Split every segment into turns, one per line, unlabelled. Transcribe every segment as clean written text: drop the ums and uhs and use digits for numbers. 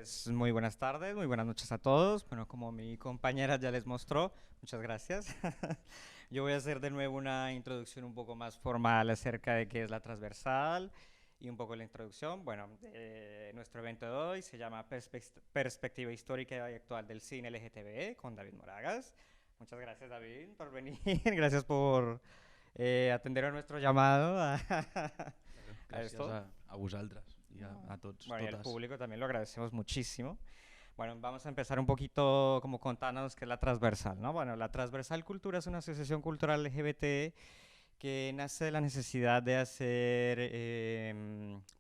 Pues muy buenas tardes, muy buenas noches a todos. Bueno, como mi compañera ya les mostró, muchas gracias. Yo voy a hacer de nuevo una introducción un poco más formal acerca de qué es la transversal y un poco la introducción. Bueno, nuestro evento de hoy se llama Perspectiva Histórica y Actual del Cine LGTB con David Moragas. Muchas gracias, David, por venir. Gracias por atender a nuestro llamado
Claro,
a
gràcies
esto.
a vosaltres i a tots,
Bueno, y al
totes.
público también lo agradecemos muchísimo. Bueno, vamos a empezar un poquito como contándonos qué es la transversal, ¿no? Bueno, la Transversal Cultura es una asociación cultural LGBT que nace de la necesidad de hacer,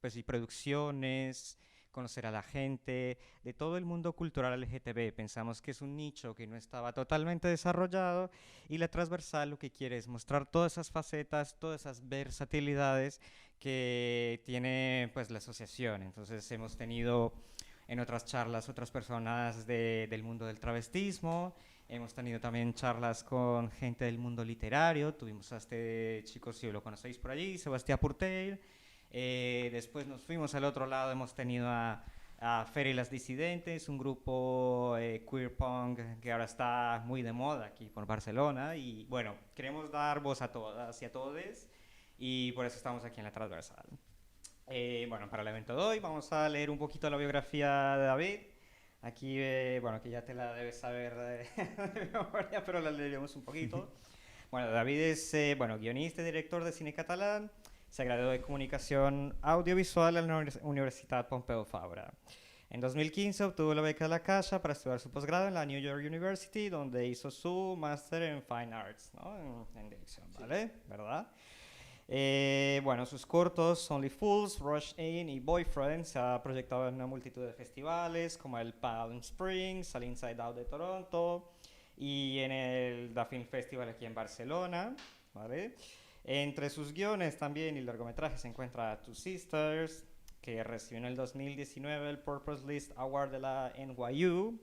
pues, y producciones, conocer a la gente de todo el mundo cultural LGTB. Pensamos que es un nicho que no estaba totalmente desarrollado y la transversal lo que quiere es mostrar todas esas facetas, todas esas versatilidades que tiene pues la asociación. Entonces hemos tenido en otras charlas otras personas del mundo del travestismo. Hemos tenido también charlas con gente del mundo literario. Tuvimos a este chico, si lo conocéis por allí, Sebastián Purtell. Después nos fuimos al otro lado, hemos tenido a Fer y las Disidentes, un grupo queer punk que ahora está muy de moda aquí por Barcelona. Y bueno, queremos dar voz a todas y a todos y por eso estamos aquí en la Transversal. Bueno, para el evento de hoy vamos a leer un poquito la biografía de David. Aquí, bueno, que ya te la debes saber de memoria, pero la leeremos un poquito. Bueno, David es, bueno, guionista y director de cine catalán. Se graduó de comunicación audiovisual en la Universidad Pompeu Fabra. En 2015 obtuvo la beca de la Caixa para estudiar su posgrado en la New York University, donde hizo su máster en Fine Arts, ¿no? En dirección, ¿vale? ¿Verdad? Bueno, sus cortos Only Fools, Rush In y Boyfriend se ha proyectado en una multitud de festivales como el Palm Springs, el Inside Out de Toronto y en el Da Film Festival aquí en Barcelona, ¿vale? Entre sus guiones también y largometrajes se encuentra Two Sisters, que recibió en el 2019 el Purpose List Award de la NYU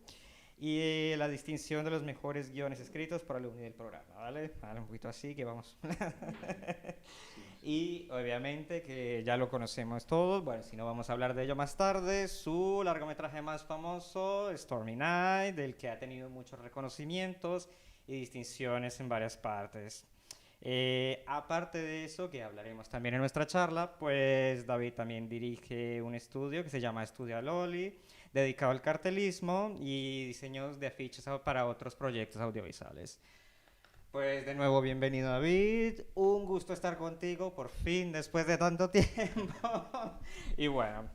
y la distinción de los mejores guiones escritos por alumni del programa, ¿vale? Vale, un poquito así que vamos. Y obviamente que ya lo conocemos todos, bueno, si no vamos a hablar de ello más tarde, su largometraje más famoso, Stormy Night, del que ha tenido muchos reconocimientos y distinciones en varias partes. Aparte de eso, que hablaremos también en nuestra charla, pues David también dirige un estudio que se llama Estudio Loli, dedicado al cartelismo y diseños de afiches para otros proyectos audiovisuales. Pues de nuevo, bienvenido David, un gusto estar contigo por fin después de tanto tiempo. Y bueno,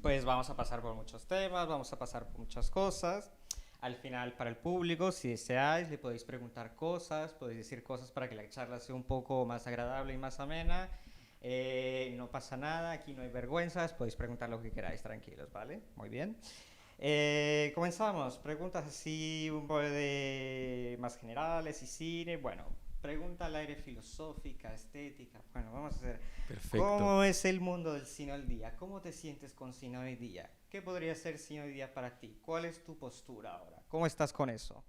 pues vamos a pasar por muchos temas, vamos a pasar por muchas cosas. Al final, para el público, si deseáis, le podéis preguntar cosas, podéis decir cosas para que la charla sea un poco más agradable y más amena. No pasa nada, aquí no hay vergüenzas, podéis preguntar lo que queráis, tranquilos, ¿vale? Muy bien. Comenzamos. Preguntas así un poco de más generales y cine. Bueno, pregunta al aire filosófica, estética. Bueno, vamos a hacer.
Perfecto.
¿Cómo es el mundo del cine hoy día? ¿Cómo te sientes con cine hoy día? ¿Qué podría ser cine hoy día para ti? ¿Cuál es tu postura ahora? ¿Cómo estás con eso?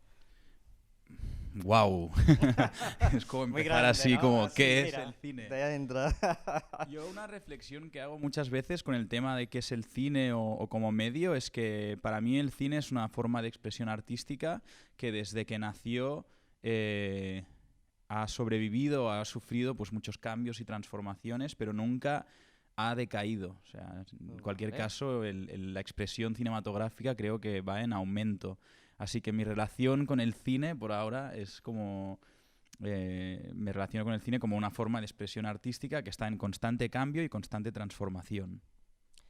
Wow. Es como
Muy
empezar
grande,
así
¿no?
como,
Así,
¿qué es el
mira,
cine?
de adentro.
Yo una reflexión que hago muchas veces con el tema de qué es el cine o como medio es que para mí el cine es una forma de expresión artística que desde que nació ha sobrevivido, ha sufrido pues muchos cambios y transformaciones, pero nunca ha decaído. O sea, en cualquier
Vale.
caso, la expresión cinematográfica creo que va en aumento. Así que mi relación con el cine por ahora es como... me relaciono con el cine como una forma de expresión artística que está en constante cambio y constante transformación.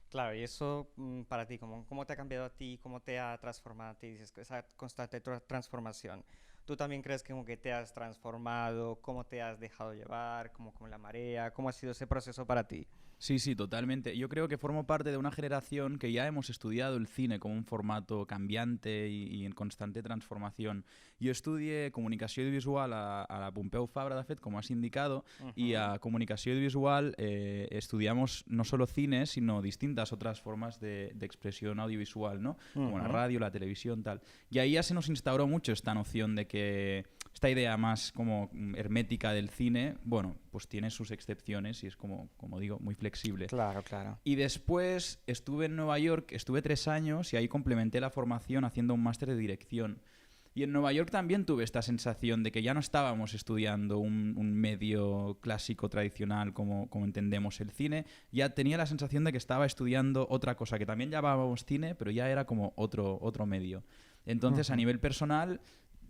Claro, y eso para ti, ¿cómo te ha cambiado a ti? ¿Cómo te ha transformado a ti? Dices que esa constante transformación. ¿Tú también crees que como que te has transformado? ¿Cómo te has dejado llevar? ¿Cómo con la marea? ¿Cómo ha sido ese proceso para ti?
Sí, sí, totalmente. Yo creo que formo parte de una generación que ya hemos estudiado el cine como un formato cambiante y en constante transformación. Yo estudié comunicació audiovisual a la Pompeu Fabra, de fet, como has indicado, y
Ujú,
a comunicació audiovisual estudiamos no solo cine, sino distintas otras formas de expresión audiovisual, ¿no? Como la
ujú,
radio, la televisión, tal. Y ahí ya se nos instauró mucho esta noción de que esta idea más como hermética del cine, bueno, pues tiene sus excepciones y es como digo, muy flexible.
Claro, claro.
Y después estuve en Nueva York, estuve 3 años y ahí complementé la formación haciendo un máster de dirección. Y en Nueva York también tuve esta sensación de que ya no estábamos estudiando un medio clásico tradicional como entendemos el cine, ya tenía la sensación de que estaba estudiando otra cosa, que también llamábamos cine, pero ya era como otro medio. Entonces, a nivel personal,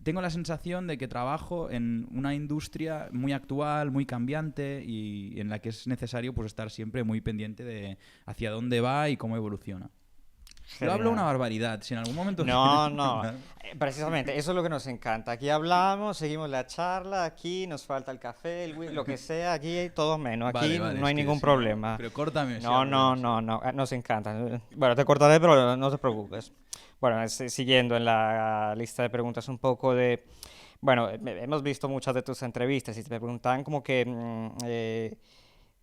tengo la sensación de que trabajo en una industria muy actual, muy cambiante y en la que es necesario pues estar siempre muy pendiente de hacia dónde va y cómo evoluciona. Yo hablo una
Genial.
barbaridad. Si en algún momento quieres
No, no.
preguntar.
Precisamente, eso es lo que nos encanta. Aquí hablamos, seguimos la charla, aquí nos falta el café, lo que sea, aquí hay todo menos.
Vale,
Aquí
vale,
no
es
hay
que
ningún
si no...
problema.
Pero córtame si
No,
hablo
no,
demasiado.
no, no. Nos encanta. Bueno, te cortaré, pero no te preocupes. Bueno, siguiendo en la lista de preguntas un poco de... Bueno, hemos visto muchas de tus entrevistas y te preguntaban como que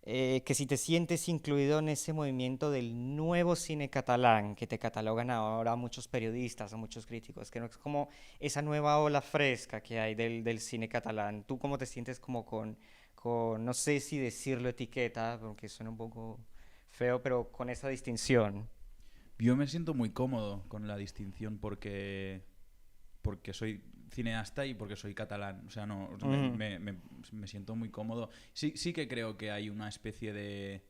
que si te sientes incluido en ese movimiento del nuevo cine catalán, que te catalogan ahora muchos periodistas o muchos críticos, que no es como esa nueva ola fresca que hay del cine catalán. ¿Tú cómo te sientes como no sé si decirlo etiqueta, porque suena un poco feo, pero con esa distinción?
Yo me siento muy cómodo con la distinción porque soy cineasta y porque soy catalán. O sea, no,
Mm,
me siento muy cómodo. Sí, sí que creo que hay una especie de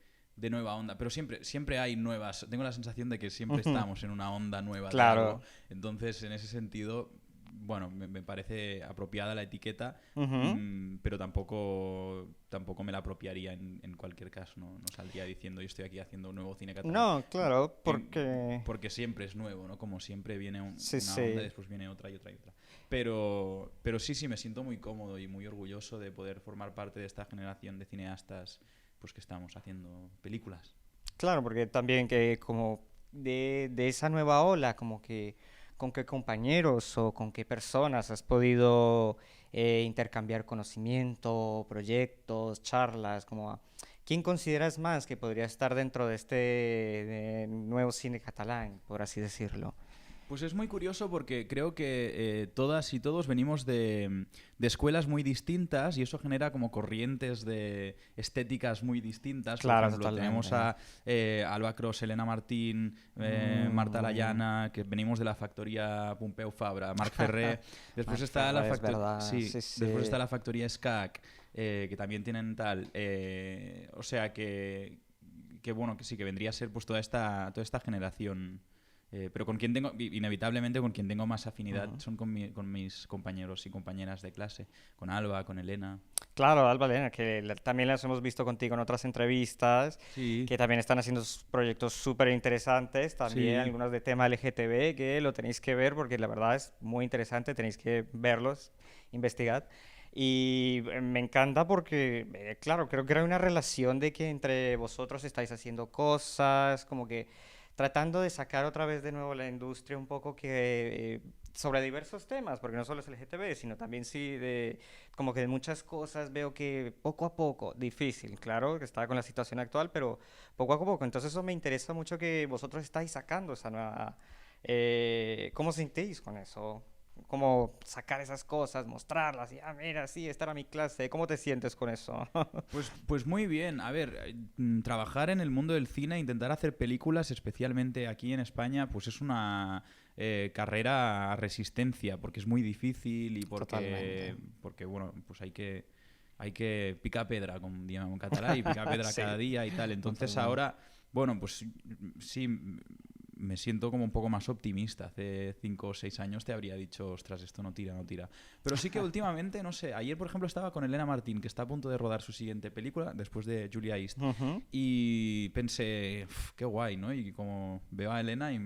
nueva onda, pero siempre hay nuevas. Tengo la sensación de que siempre
ujú,
estamos en una onda nueva de algo.
claro.
Entonces, en ese sentido, bueno, me parece apropiada la etiqueta,
Ujú.
pero tampoco me la apropiaría en cualquier caso. No saldría diciendo yo estoy aquí haciendo un nuevo cine catalán.
No, claro, porque...
Porque siempre es nuevo, ¿no? Como siempre viene
Sí,
una onda y
sí.
después viene otra y otra y otra. Pero sí, me siento muy cómodo y muy orgulloso de poder formar parte de esta generación de cineastas pues que estamos haciendo películas.
Claro, porque también que como de esa nueva ola, como que con qué compañeros o con qué personas has podido intercambiar conocimiento, proyectos, charlas, ¿quién consideras más que podría estar dentro de este nuevo cine catalán, por así decirlo?
Pues es muy curioso porque creo que todas y todos venimos de escuelas muy distintas y eso genera como corrientes de estéticas muy distintas. Por
Claro,
ejemplo, tenemos
totalmente.
a Alba Cross, Elena Martín, Marta
Mm,
Layana, que venimos de la factoría Pompeu Fabra, Marc Ferrer. Después
Marc
está la
Ferrer, es
factoría...
verdad,
Sí,
sí,
después
sí.
está la factoría SCAC, que también tienen tal... o sea que bueno, que sí, que vendría a ser pues toda esta generación. Pero con quien tengo, inevitablemente, con quien tengo más afinidad
Ujú.
son con mis compañeros y compañeras de clase. Con Alba, con Elena.
Claro, Alba Elena, que también las hemos visto contigo en otras entrevistas,
Sí,
que también están haciendo proyectos súper interesantes, también
sí.
algunos de tema LGTB, que lo tenéis que ver porque la verdad es muy interesante, tenéis que verlos, investigar. Y me encanta porque, claro, creo que hay una relación de que entre vosotros estáis haciendo cosas, como que tratando de sacar otra vez de nuevo la industria un poco que sobre diversos temas, porque no solo es LGTB, sino también sí de como que de muchas cosas veo que poco a poco, difícil, claro, que está con la situación actual, pero poco a poco. Entonces eso me interesa mucho que vosotros estáis sacando esa nueva... ¿cómo sentís con eso? ¿Cómo sacar esas cosas, mostrarlas? Y, mira, sí, esta era mi clase. ¿Cómo te sientes con eso?
Pues muy bien. A ver, trabajar en el mundo del cine, intentar hacer películas, especialmente aquí en España, pues es una carrera a resistencia, porque es muy difícil y
Totalmente.
porque bueno, pues hay que picar pedra, como diríamos en catalán, y picar pedra cada
Sí,
día y tal. Entonces
totalmente.
ahora, bueno, pues sí, me siento como un poco más optimista. Hace 5 o 6 años te habría dicho, ostras, esto no tira, no tira. Pero sí que últimamente, no sé, ayer por ejemplo estaba con Elena Martín, que está a punto de rodar su siguiente película, después de Julia East,
Ujú.
y pensé, "Uf, qué guay, ¿no?" Y como veo a Elena y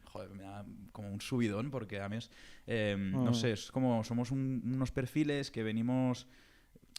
joder, me da como un subidón, porque además, no
Mm,
sé, es como somos unos perfiles que venimos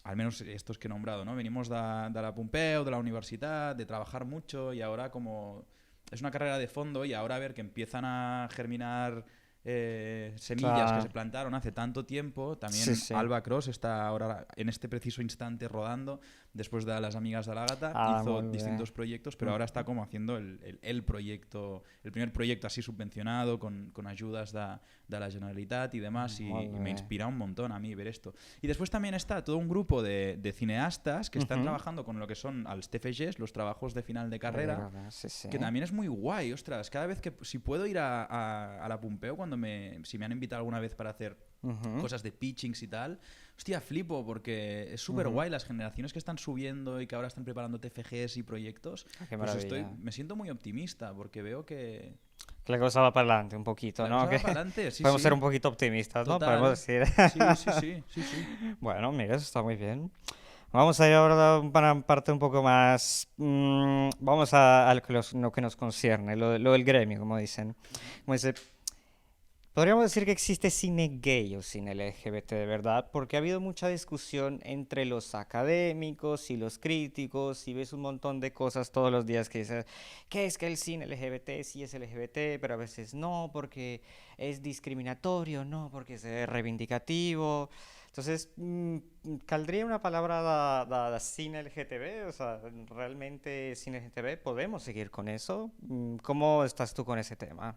al menos estos que he nombrado, ¿no? Venimos de la Pompeu, de la universidad, de trabajar mucho y ahora como es una carrera de fondo y ahora a ver que empiezan a germinar semillas que se
claro.
plantaron hace tanto tiempo.
Sí,
También
sí.
Alba Cross está ahora en este preciso instante rodando. después de Las Amigas de l'Àgata, hizo
muy
distintos
bien.
proyectos, pero ahora está como haciendo el proyecto, el primer proyecto así subvencionado, con ayudas de la Generalitat y demás,
Muy
y me
bien.
inspira un montón a mí ver esto. Y después también está todo un grupo de cineastas que están
Ujú.
trabajando con lo que son als TFGs, los trabajos de final de carrera,
Sí, sí.
que también es muy guay, ostras. Cada vez que, si puedo ir a la Pompeu, si me han invitado alguna vez para hacer
Ujú.
cosas de pitchings y tal, hostia, flipo, porque es súper guay las generaciones que están subiendo y que ahora están preparando TFGs y proyectos.
Qué
Pues
maravilla.
me siento muy optimista porque veo que
Que la cosa va para adelante un poquito,
la
¿no?
cosa
Que
va para adelante, sí,
podemos ser
sí,
un poquito optimistas, ¿no? Podemos
total.
decir.
Sí, sí, sí, sí, sí.
Bueno, mira, eso está muy bien. Vamos a ir ahora para una parte un poco más. Vamos a lo que, lo que nos concierne, lo del gremio, como dicen. Como dice, podríamos decir que existe cine gay o cine LGBT de verdad, porque ha habido mucha discusión entre los académicos y los críticos, y ves un montón de cosas todos los días que dicen, ¿qué es que el cine LGBT sí es LGBT, pero a veces no, porque es discriminatorio, no, porque es reivindicativo? Entonces, ¿caldría una palabra da cine LGTB? O sea, ¿realmente cine LGTB? ¿Podemos seguir con eso? ¿Cómo estás tú con ese tema?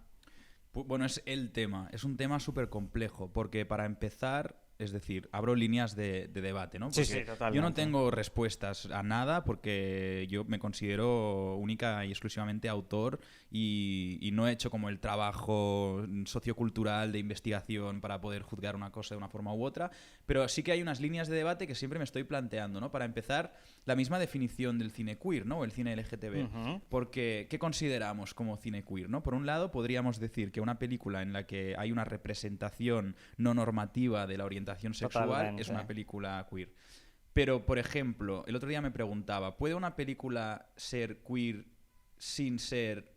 Bueno, es el tema. Es un tema súper complejo, porque para empezar, es decir, abro líneas de debate, ¿no?
Sí, sí,
Porque yo no
totalmente.
tengo respuestas a nada, porque yo me considero única y exclusivamente autor y no he hecho como el trabajo sociocultural de investigación para poder juzgar una cosa de una forma u otra, pero sí que hay unas líneas de debate que siempre me estoy planteando, ¿no? Para empezar, la misma definición del cine queer, ¿no? O el cine LGTB.
Ujú.
Porque, ¿qué consideramos como cine queer, ¿no? Por un lado, podríamos decir que una película en la que hay una representación no normativa de la orientación sexual es una
Totalmente.
película queer. Pero, por ejemplo, el otro día me preguntaba, ¿puede una película ser queer sin ser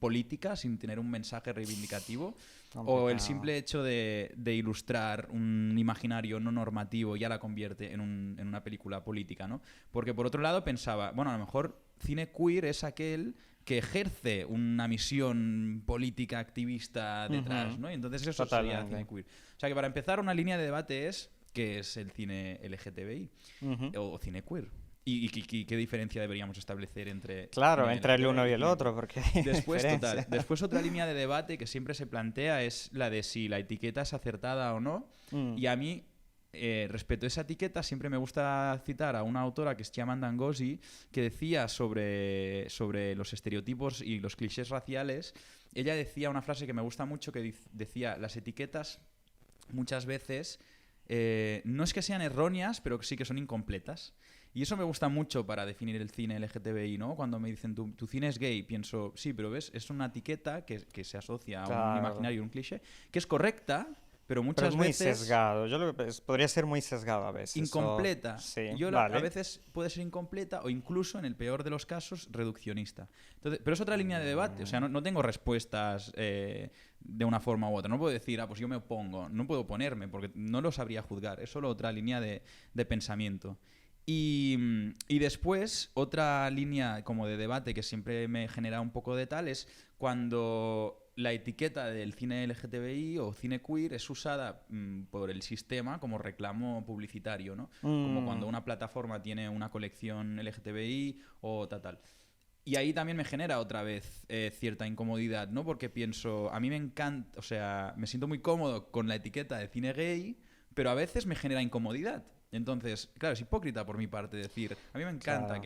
política, sin tener un mensaje reivindicativo? ¿O el
Complicado.
simple hecho de ilustrar un imaginario no normativo ya la convierte en una película política, ¿no? Porque por otro lado pensaba, bueno, a lo mejor cine queer es aquel que ejerce una misión política activista detrás,
Ujú.
¿no? Y entonces eso sería cine
Totalmente.
queer. O sea que para empezar una línea de debate es ¿qué es el cine LGTBI
Ujú.
o cine queer? ¿Y qué diferencia deberíamos establecer entre
Claro,
cine
entre el uno
LGTBI
y
y
el
cine queer?
otro, porque hay
Después,
diferencia.
otra línea de debate que siempre se plantea es la de si la etiqueta es acertada o no.
Mm.
Y a mí, respecto a esa etiqueta, siempre me gusta citar a una autora que es Chimamanda Ngozi, que decía sobre los estereotipos y los clichés raciales. Ella decía una frase que me gusta mucho, que decía, las etiquetas muchas veces no es que sean erróneas, pero sí que son incompletas. Y eso me gusta mucho para definir el cine LGTBI, ¿no? Cuando me dicen, tu cine es gay, pienso, sí, pero ves, es una etiqueta que se asocia a un
Claro.
imaginario, un cliché, que es correcta, pero
Pero es
muchas
muy
veces
sesgado. Yo lo que podría ser muy sesgado a veces.
incompleta.
Sí,
A
vale.
veces puede ser incompleta o incluso, en el peor de los casos, reduccionista. Entonces, pero es otra línea de debate. O sea, no tengo respuestas de una forma u otra. No puedo decir, pues yo me opongo. No puedo oponerme porque no lo sabría juzgar. Es solo otra línea de pensamiento. Y después, otra línea como de debate que siempre me genera un poco de tal es cuando la etiqueta del cine LGTBI o cine queer es usada por el sistema como reclamo publicitario, ¿no? Como cuando una plataforma tiene una colección LGTBI o tal. Y ahí también me genera otra vez cierta incomodidad, ¿no? Porque pienso, a mí me encanta, o sea, me siento muy cómodo con la etiqueta de cine gay, pero a veces me genera incomodidad. Entonces, claro, es hipócrita por mi parte decir, a mí me encanta
Claro.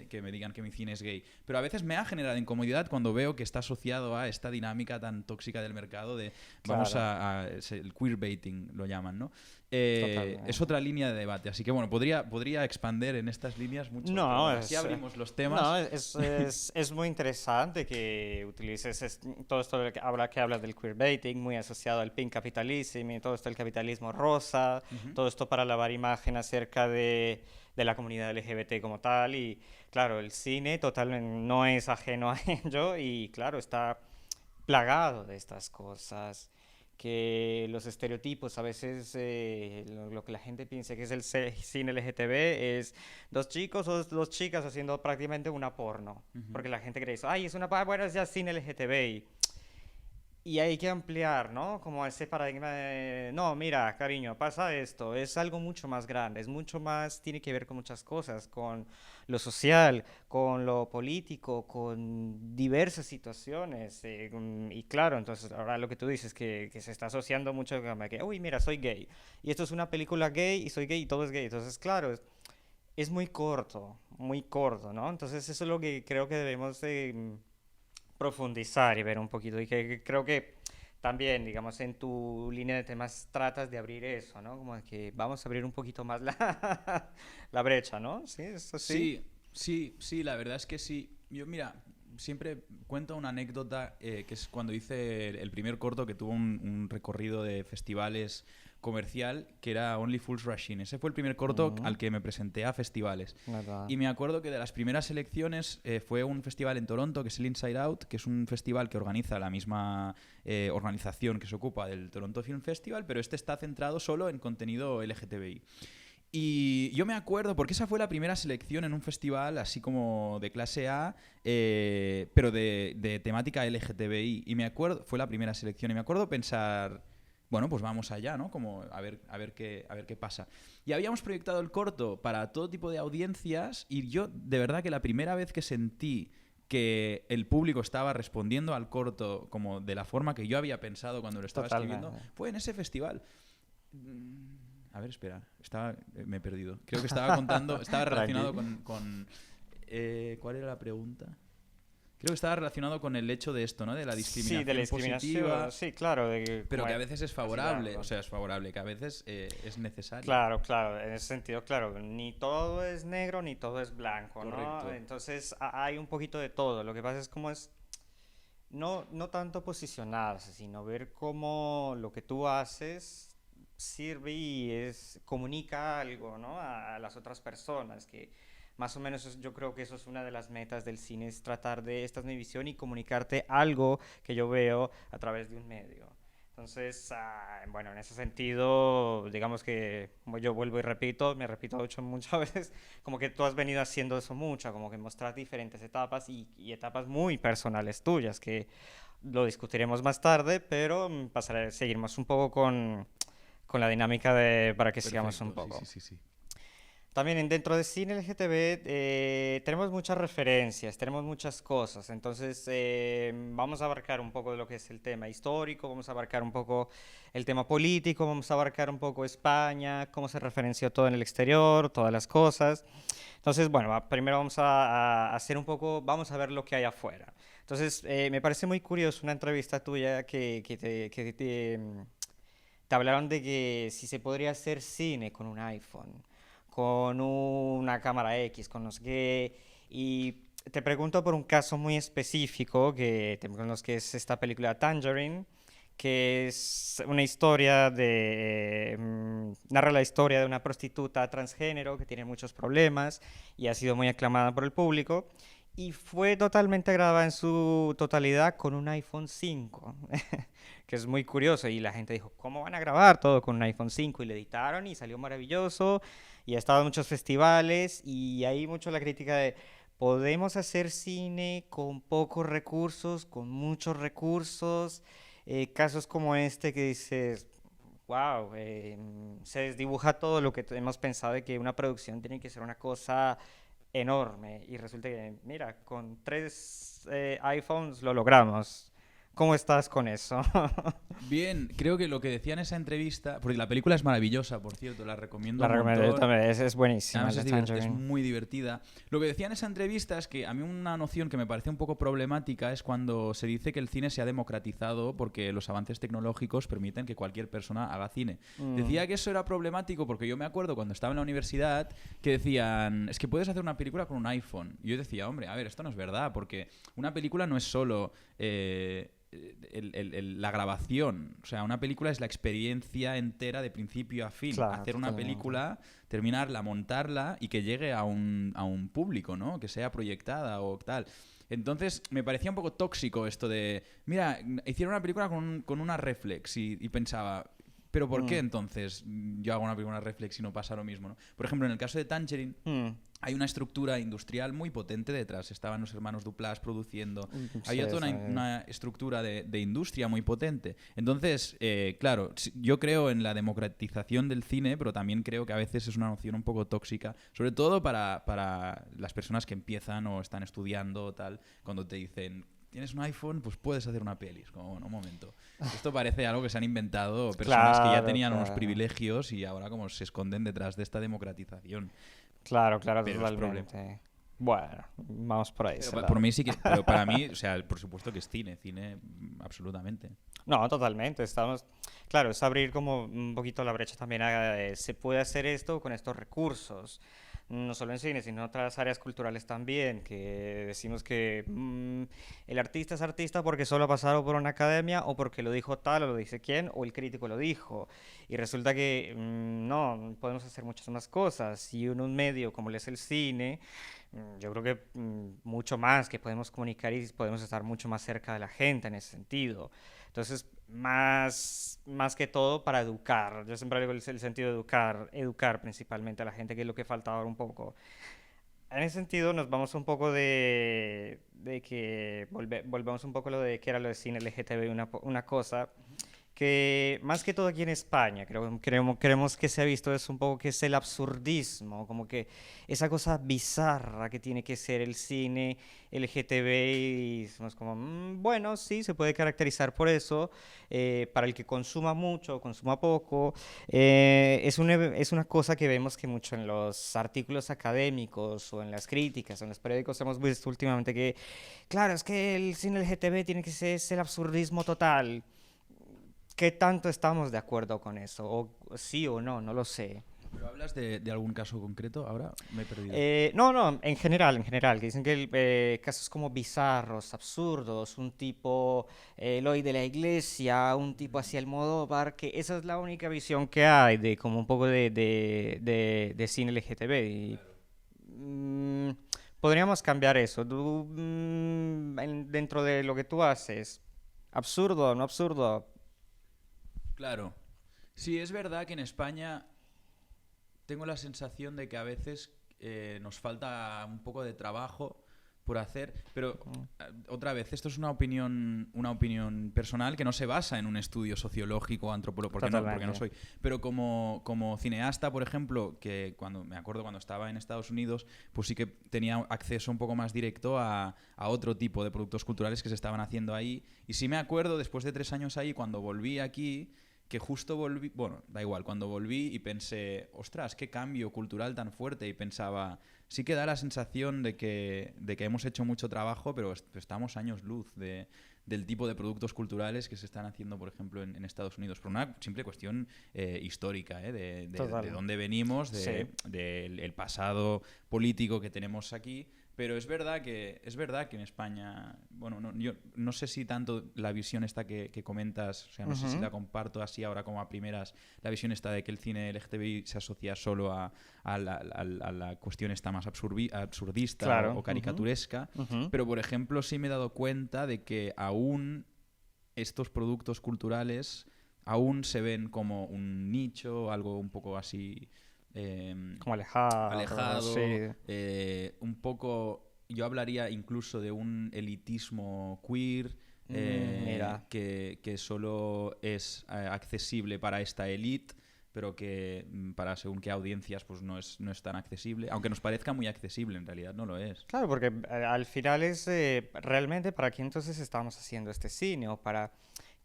que me digan que mi cine es gay, pero a veces me ha generado incomodidad cuando veo que está asociado a esta dinámica tan tóxica del mercado de vamos
Claro.
el queerbaiting lo llaman, ¿no? Es
Totalmente.
otra línea de debate, así que bueno, podría expander en estas líneas mucho, pero
No,
bueno, así abrimos los temas.
no, es muy interesante que utilices todo esto de que hablas del queerbaiting, muy asociado al pink capitalism y todo esto del capitalismo rosa,
Ujú.
todo esto para lavar imagen acerca de la comunidad LGBT como tal. Y claro, el cine totalmente no es ajeno a ello y claro, está plagado de estas cosas, que los estereotipos, a veces lo que la gente piensa que es el cine LGTB es dos chicos o dos chicas haciendo prácticamente una porno,
Ujú.
porque la gente cree eso, ay, es una, bueno, es ya cine LGTB, y y hay que ampliar, ¿no? Como ese paradigma de, no, mira, cariño, pasa esto, es algo mucho más grande, es mucho más, tiene que ver con muchas cosas, con lo social, con lo político, con diversas situaciones. Y claro, entonces ahora lo que tú dices, que se está asociando mucho con que, uy, mira, soy gay, y esto es una película gay, y soy gay, y todo es gay. Entonces, claro, es muy corto, ¿no? Entonces eso es lo que creo que debemos de profundizar y ver un poquito. Y que creo que también, digamos, en tu línea de temas tratas de abrir eso, ¿no? Como de que vamos a abrir un poquito más la, la brecha, ¿no? Sí, eso sí.
Sí, sí, sí, la verdad es que sí. Yo, mira, siempre cuento una anécdota que es cuando hice el primer corto que tuvo un recorrido de festivales comercial, que era Only Fools Rush In. Ese fue el primer corto
Mm,
al que me presenté a festivales.
¿verdad?
Y me acuerdo que de las primeras selecciones fue un festival en Toronto, que es el Inside Out, que es un festival que organiza la misma organización que se ocupa del Toronto Film Festival, pero este está centrado solo en contenido LGTBI. Y yo me acuerdo, porque esa fue la primera selección en un festival así como de clase A, pero de temática LGTBI. Y me acuerdo, fue la primera selección, y me acuerdo pensar, bueno, pues vamos allá, ¿no? Como a ver qué pasa. Y habíamos proyectado el corto para todo tipo de audiencias, y yo de verdad que la primera vez que sentí que el público estaba respondiendo al corto como de la forma que yo había pensado cuando lo estaba escribiendo,
Totalmente.
fue en ese festival. A ver, espera, me he perdido. Creo que estaba contando, estaba relacionado
Tranqui.
¿cuál era la pregunta? Creo que estaba relacionado con el hecho de esto, ¿no? De la
Sí, de la
discriminación
discriminación,
positiva,
sí, claro, de que,
pero
como
que a veces es favorable, o
considerarlo.
sea, es favorable, que a veces es necesaria.
Claro, claro, en ese sentido, claro, ni todo es negro ni todo es blanco, ¿no?
Correcto,
Entonces hay un poquito de todo. Lo que pasa es como es, no, no tanto posicionarse, sino ver cómo lo que tú haces sirve y comunica algo, ¿no? A las otras personas, que más o menos yo creo que eso es una de las metas del cine, es tratar de, esta es mi visión y comunicarte algo que yo veo a través de un medio. Entonces, bueno, en ese sentido, digamos que, como yo vuelvo y repito, me repito mucho, muchas veces, como que tú has venido haciendo eso mucho, como que mostrar diferentes etapas y etapas muy personales tuyas, que lo discutiremos más tarde, pero pasaré, seguiremos un poco con la dinámica de, para que sigamos un
perfecto, sí,
poco.
sí, sí, sí.
También dentro de cine LGTB tenemos muchas referencias, tenemos muchas cosas, entonces vamos a abarcar un poco de lo que es el tema histórico, vamos a abarcar un poco el tema político, vamos a abarcar un poco España, cómo se referenció todo en el exterior, todas las cosas. Entonces, bueno, primero vamos a hacer un poco, vamos a ver lo que hay afuera. Entonces, me parece muy curioso una entrevista tuya te hablaron de que si se podría hacer cine con un iPhone, con una cámara X, con no sé qué. Y te pregunto por un caso muy específico que te conozco, que es esta película Tangerine, que es una historia de... narra la historia de una prostituta transgénero que tiene muchos problemas y ha sido muy aclamada por el público. Y fue totalmente grabada en su totalidad con un iPhone 5, que es muy curioso. Y la gente dijo, ¿cómo van a grabar todo con un iPhone 5? Y le editaron y salió maravilloso. Y ha estado en muchos festivales. Y hay mucho la crítica de, podemos hacer cine con pocos recursos, con muchos recursos. Casos como este que dices, wow, se desdibuja todo lo que hemos pensado de que una producción tiene que ser una cosa enorme y resulta que, mira, con tres iPhones lo logramos. ¿Cómo estás con eso?
Bien, creo que lo que decía en esa entrevista, porque la película es maravillosa, por cierto, la recomiendo
La
un
recomiendo yo
montón.
también, es buenísima
Además
la
es
Tangerine.
muy divertida. Lo que decía en esa entrevista es que a mí una noción que me parece un poco problemática es cuando se dice que el cine se ha democratizado porque los avances tecnológicos permiten que cualquier persona haga cine.
Mm,
Decía que eso era problemático porque yo me acuerdo cuando estaba en la universidad que decían, es que puedes hacer una película con un iPhone. Y yo decía, hombre, a ver, esto no es verdad, porque una película no es solo... la grabación, o sea, una película es la experiencia entera de principio a fin.
claro,
Hacer una
totalmente.
película, terminarla, montarla y que llegue a un público, ¿no? Que sea proyectada o tal. Entonces me parecía un poco tóxico esto de, mira, hicieron una película con una reflex y pensaba, Pero ¿por qué entonces yo hago una reflexión y no pasa lo mismo, ¿no? Por ejemplo, en el caso de Tangerine, hay una estructura industrial muy potente detrás. Estaban los hermanos Duplass produciendo. Había toda una estructura de industria muy potente. Entonces, claro, yo creo en la democratización del cine, pero también creo que a veces es una noción un poco tóxica, sobre todo para las personas que empiezan o están estudiando o tal, cuando te dicen... Tienes un iPhone, pues puedes hacer una peli. Es como, bueno, un momento. Esto parece algo que se han inventado personas que ya tenían unos privilegios y ahora como se esconden detrás de esta democratización.
Claro,
Pero
totalmente. Bueno, vamos por ahí.
Pero por mí sí que... Pero para mí, o sea, por supuesto que es cine, absolutamente.
No, totalmente. Claro, es abrir como un poquito la brecha también. Se puede hacer esto con estos recursos. No solo en cine, sino en otras áreas culturales también, que decimos que el artista es artista porque solo ha pasado por una academia o porque lo dijo tal o lo dice quién o el crítico lo dijo. Y resulta que no, podemos hacer muchas más cosas. Y en un medio como es el cine, yo creo que mucho más, que podemos comunicar y podemos estar mucho más cerca de la gente en ese sentido. Entonces, más que todo para educar. Yo siempre digo el sentido de educar principalmente a la gente, que es lo que falta ahora un poco. En ese sentido, nos vamos un poco de que volvemos un poco a lo de que era lo de cine LGTB, una cosa que más que todo aquí en España, creemos que se ha visto es un poco que es el absurdismo, como que esa cosa bizarra que tiene que ser el cine LGTB y somos como, bueno, sí, se puede caracterizar por eso, para el que consuma mucho o consuma poco, es una cosa que vemos que mucho en los artículos académicos o en las críticas o en los periódicos hemos visto últimamente que, claro, es que el cine LGTB tiene que ser el absurdismo total. ¿Qué tanto estamos de acuerdo con eso? O sí o no, no lo sé.
¿Pero hablas de algún caso concreto? Ahora me he perdido.
No, en general, que dicen que casos como bizarros, absurdos, un tipo Eloy de la Iglesia, un tipo así Almodóvar, que esa es la única visión que hay de como un poco de cine LGTB. Y, podríamos cambiar eso. Tú, dentro de lo que tú haces, absurdo, no absurdo.
Claro. Sí, es verdad que en España tengo la sensación de que a veces nos falta un poco de trabajo por hacer, pero otra vez, esto es una opinión personal que no se basa en un estudio sociológico o antropológico, porque no soy. Pero como cineasta, por ejemplo, que me acuerdo cuando estaba en Estados Unidos, pues sí que tenía acceso un poco más directo a otro tipo de productos culturales que se estaban haciendo ahí. Y sí me acuerdo, después de 3 años ahí, cuando volví aquí, que justo volví, bueno, da igual, cuando volví y pensé, ostras, qué cambio cultural tan fuerte, y pensaba, sí que da la sensación de que hemos hecho mucho trabajo, pero estamos años luz del tipo de productos culturales que se están haciendo, por ejemplo, en Estados Unidos, por una simple cuestión histórica, de dónde venimos, del pasado político que tenemos aquí. Pero es verdad que en España, bueno, yo no sé si tanto la visión esta que comentas, o sea, no sé si la comparto así ahora como a primeras, la visión esta de que el cine LGTBI se asocia solo a la cuestión esta más absurdista, claro, o caricaturesca, pero por ejemplo sí me he dado cuenta de que aún estos productos culturales aún se ven como un nicho, algo un poco así...
como alejado,
sí. Un poco, yo hablaría incluso de un elitismo queer, que solo es accesible para esta élite, pero que para según qué audiencias pues no es tan accesible, aunque nos parezca muy accesible, en realidad no lo es.
Claro, porque al final es realmente para quién entonces estamos haciendo este cine, o para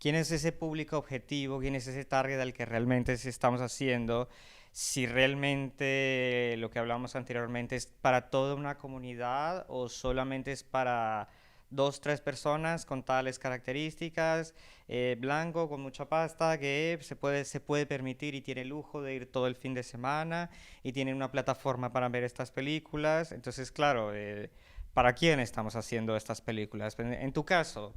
quién es ese público objetivo, quién es ese target al que realmente estamos haciendo. Si realmente lo que hablamos anteriormente es para toda una comunidad o solamente es para 2, 3 personas con tales características, blanco, con mucha pasta, que se puede permitir y tiene el lujo de ir todo el fin de semana y tiene una plataforma para ver estas películas. Entonces, claro, ¿para quién estamos haciendo estas películas? En tu caso,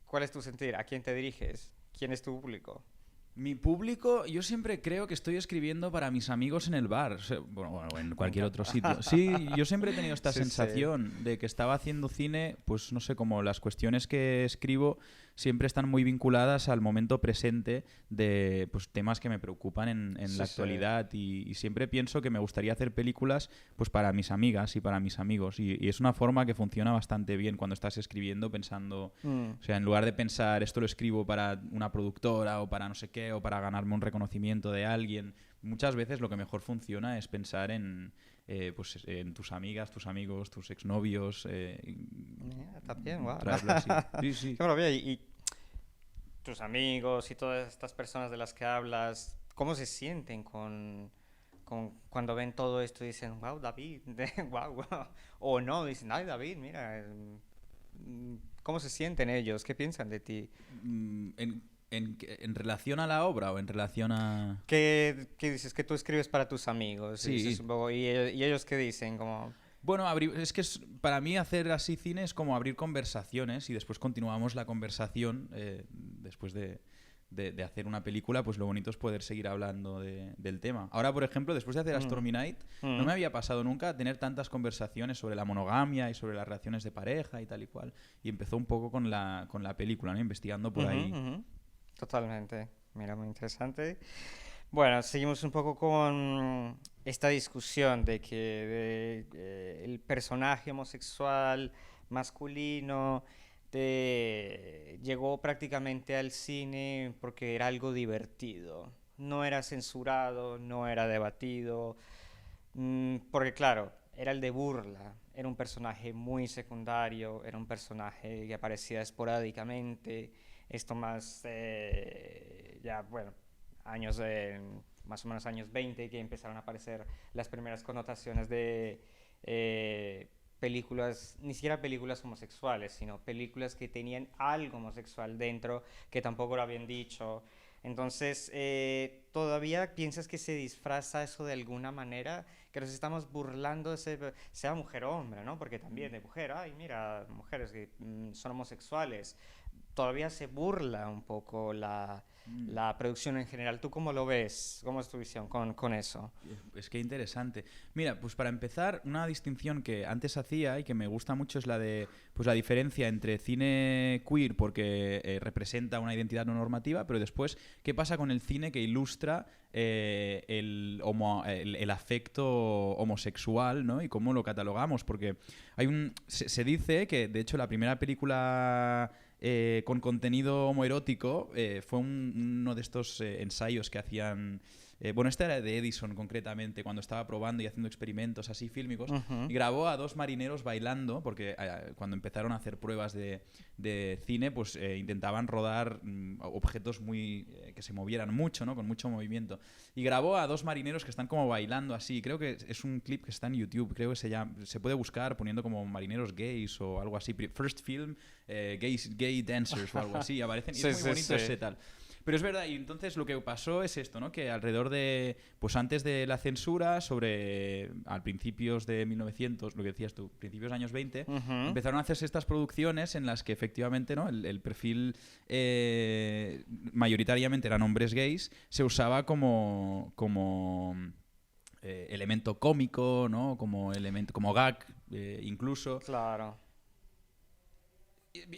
¿cuál es tu sentir? ¿A quién te diriges? ¿Quién es tu público?
Mi público, yo siempre creo que estoy escribiendo para mis amigos en el bar, o sea, bueno, en cualquier otro sitio. Sí, yo siempre he tenido esta sensación de que estaba haciendo cine, pues no sé, como las cuestiones que escribo siempre están muy vinculadas al momento presente de pues, temas que me preocupan en
Sí,
la
sí.
actualidad y siempre pienso que me gustaría hacer películas pues para mis amigas y para mis amigos y es una forma que funciona bastante bien cuando estás escribiendo pensando,
Mm.
o sea, en lugar de pensar esto lo escribo para una productora o para no sé qué o para ganarme un reconocimiento de alguien, muchas veces lo que mejor funciona es pensar pues, en tus amigas, tus amigos, tus exnovios,
Mira, está bien, guau.
traerlo así. Sí, sí.
Qué maravilla. Y tus amigos y todas estas personas de las que hablas, ¿cómo se sienten cuando ven todo esto y dicen, wow, David, wow, wow? O no, dicen, ay, David, mira, ¿cómo se sienten ellos? ¿Qué piensan de ti?
En relación a la obra o en relación a...
¿Qué dices? Que tú escribes para tus amigos y dices
Sí.
un poco, y ellos qué dicen, como,
Bueno, es que para mí hacer así cine es como abrir conversaciones y después continuamos la conversación después de hacer una película, pues lo bonito es poder seguir hablando del tema. Ahora, por ejemplo, después de hacer A
mm,
Stormy Night, no
mm,
me había pasado nunca tener tantas conversaciones sobre la monogamia y sobre las relaciones de pareja y tal y cual. Y empezó un poco con la película, ¿no? Investigando por
ujú,
ahí.
ujú. Totalmente, mira, muy interesante. Bueno, seguimos un poco con esta discusión de que el personaje homosexual masculino llegó prácticamente al cine porque era algo divertido. No era censurado, no era debatido, porque claro, era el de burla. Era un personaje muy secundario, era un personaje que aparecía esporádicamente. Esto más, ya, bueno, años, más o menos años 20 que empezaron a aparecer las primeras connotaciones de películas, ni siquiera películas homosexuales, sino películas que tenían algo homosexual dentro, que tampoco lo habían dicho. Entonces, ¿todavía piensas que se disfraza eso de alguna manera? Que nos estamos burlando, sea mujer o hombre, ¿no? Porque también de mujer, ay, mira, mujeres que son homosexuales, todavía se burla un poco
Mm.
la producción en general. ¿Tú cómo lo ves? ¿Cómo es tu visión con eso?
Es que interesante. Mira, pues para empezar, una distinción que antes hacía y que me gusta mucho es la de pues la diferencia entre cine queer porque representa una identidad no normativa, pero después, ¿qué pasa con el cine que ilustra el afecto homosexual, ¿no? Y cómo lo catalogamos, porque se dice que, de hecho, la primera película con contenido homoerótico fue uno de estos ensayos que hacían... bueno, este era de Edison concretamente, cuando estaba probando y haciendo experimentos así fílmicos,
Ujú.
y grabó a dos marineros bailando, porque cuando empezaron a hacer pruebas de cine, pues intentaban rodar objetos muy que se movieran mucho, ¿no? Con mucho movimiento. Y grabó a dos marineros que están como bailando así. Creo que es un clip que está en YouTube, creo que se puede buscar poniendo como marineros gays o algo así. First film, gay dancers o algo así, aparecen. Y es
Sí,
muy
sí,
bonito
sí.
ese tal. Pero es verdad, y entonces lo que pasó es esto, ¿no? Que alrededor de, pues antes de la censura, a principios de 1900, lo que decías tú, principios de años 20,
Ujú.
empezaron a hacerse estas producciones en las que efectivamente, ¿no? El perfil mayoritariamente eran hombres gays, se usaba como elemento cómico, ¿no? Como gag, incluso.
Claro.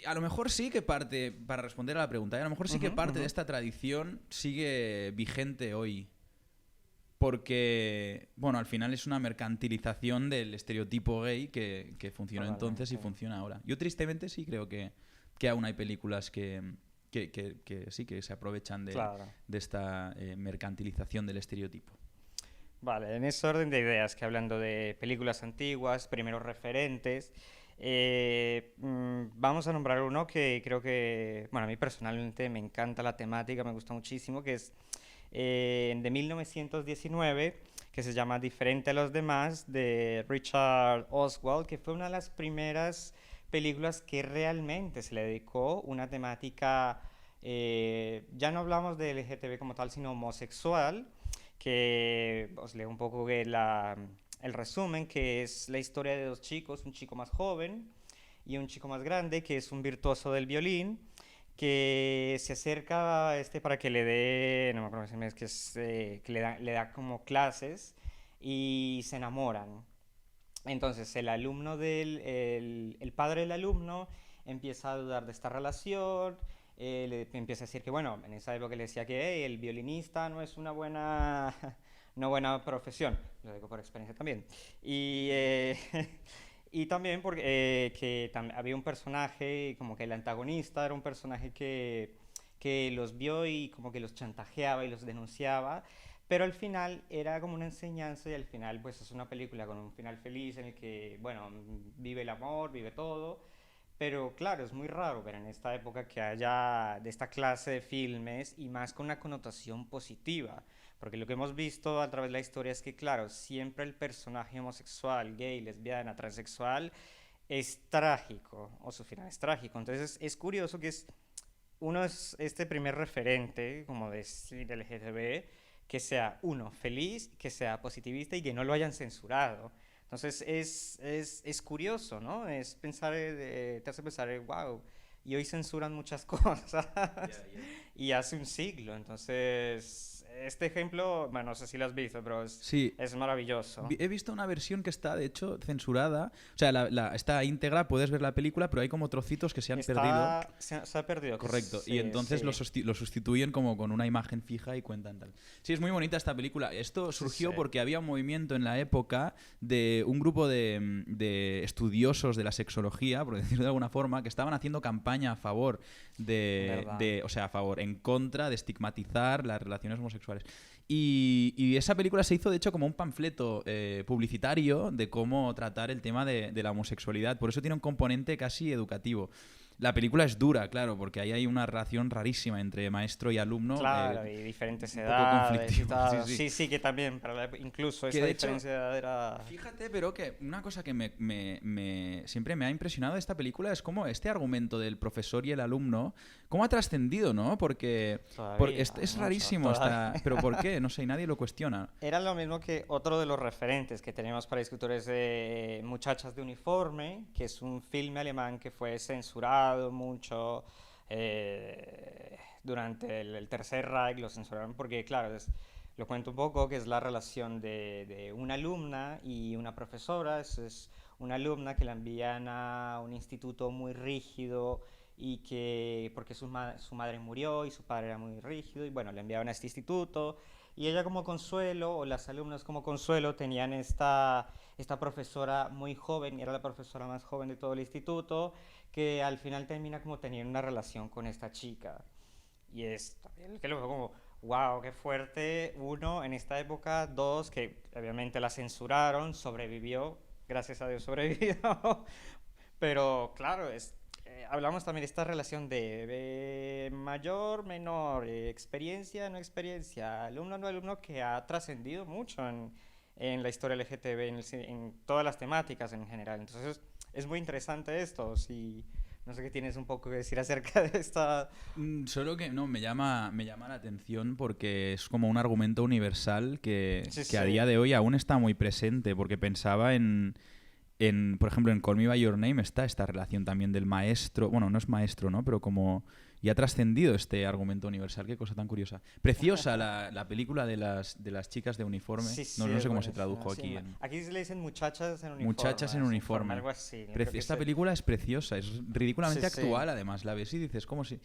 A lo mejor sí que parte, para responder a la pregunta, a lo mejor sí que
Ujú,
parte
ujú.
de esta tradición sigue vigente hoy. Porque, bueno, al final es una mercantilización del estereotipo gay que funcionó entonces y
Totalmente.
funciona ahora. Yo tristemente sí creo que aún hay películas que sí que se aprovechan
Claro.
de esta mercantilización del estereotipo.
Vale, en ese orden de ideas, que hablando de películas antiguas, primeros referentes, vamos a nombrar uno que creo que, bueno, a mí personalmente me encanta la temática, me gusta muchísimo, que es de 1919, que se llama Diferente a los demás, de Richard Oswald, que fue una de las primeras películas que realmente se le dedicó una temática, ya no hablamos de LGTB como tal, sino homosexual, que os leo un poco el resumen, que es la historia de dos chicos, un chico más joven y un chico más grande, que es un virtuoso del violín, que se acerca a este para que le dé, no me acuerdo si es que, que le da como clases y se enamoran. Entonces el padre del alumno empieza a dudar de esta relación, le empieza a decir que, bueno, en esa época le decía que "Hey, el violinista no es una buena, una buena profesión", lo digo por experiencia también. Y, y también porque había un personaje, como que el antagonista era un personaje que los vio y como que los chantajeaba y los denunciaba, pero al final era como una enseñanza y al final pues es una película con un final feliz en el que, bueno, vive el amor, vive todo, pero claro, es muy raro ver en esta época que haya de esta clase de filmes y más con una connotación positiva, porque lo que hemos visto a través de la historia es que, claro, siempre el personaje homosexual, gay, lesbiana, transexual es trágico, o su final es trágico. Entonces es curioso que uno es este primer referente como de cine LGTB que sea uno feliz, que sea positivista y que no lo hayan censurado. Entonces es curioso, ¿no? Es pensar, te hace pensar, wow, y hoy censuran muchas cosas
Ya, ya.
y hace un siglo. Entonces, este ejemplo, bueno, no sé si lo has visto, pero
Sí,
es maravilloso.
He visto una versión que está, de hecho, censurada. O sea, está íntegra, puedes ver la película, pero hay como trocitos que se han perdido.
Se ha perdido,
Correcto. Y
sí,
entonces
sí,
lo sustituyen como con una imagen fija y cuentan tal. Sí, es muy bonita esta película. Esto
sí, sí.
surgió porque había un movimiento en la época de un grupo de estudiosos de la sexología, por decirlo de alguna forma, que estaban haciendo campaña a favor
¿Verdad?
o sea, a favor, en contra de estigmatizar las relaciones homosexuales. Y esa película se hizo, de hecho, como un panfleto publicitario de cómo tratar el tema de la homosexualidad. Por eso tiene un componente casi educativo. La película es dura, claro, porque ahí hay una relación rarísima entre maestro y alumno,
Claro, y diferentes
un poco
edades y
conflictivo. Sí,
tal.
sí.
Sí, sí, que también, incluso
Que
esa
de hecho,
diferencia de edad era...
fíjate, pero que una cosa que siempre me ha impresionado de esta película es cómo este argumento del profesor y el alumno, cómo ha trascendido, ¿no? Porque
Todavía,
es
mucho,
rarísimo,
todavía.
pero ¿por qué? No sé, y nadie lo cuestiona.
Era lo mismo que otro de los referentes que teníamos para escritores de Muchachas de Uniforme, que es un filme alemán que fue censurado mucho durante el Tercer Reich, lo censuraron porque, claro, lo cuento un poco, que es la relación de una alumna y una profesora. Es una alumna que la envían a un instituto muy rígido y que, porque su madre murió y su padre era muy rígido, y bueno, le enviaban a este instituto y ella como consuelo, o las alumnas como consuelo, tenían esta profesora muy joven, y era la profesora más joven de todo el instituto, que al final termina como teniendo una relación con esta chica. Y es también que lo veo como, wow, qué fuerte, uno, en esta época, dos, que obviamente la censuraron, sobrevivió, gracias a Dios sobrevivió, pero claro, hablamos también de esta relación de mayor, menor, experiencia, no experiencia, alumno, no alumno, que ha trascendido mucho en la historia LGTB, en todas las temáticas en general. Entonces es muy interesante esto. Si, no sé qué tienes un poco que decir acerca de esta...
Solo que no, me llama la atención porque es como un argumento universal
Sí,
que a
sí.
día de hoy aún está muy presente, porque pensaba por ejemplo, en Call Me By Your Name está esta relación también del maestro, bueno, no es maestro, ¿no? Pero como y ha trascendido este argumento universal, qué cosa tan curiosa. Preciosa la película de las chicas de uniforme,
Sí,
no,
sí,
no
es
sé cómo se
buenísimo.
tradujo
Sí,
aquí en
aquí se le dicen muchachas en
Muchachas en
uniforme,
uniforme.
algo así. Yo creo que
Esta
sí.
película es preciosa, es
Sí,
ridículamente
sí.
actual además, la ves y dices, ¿cómo si...?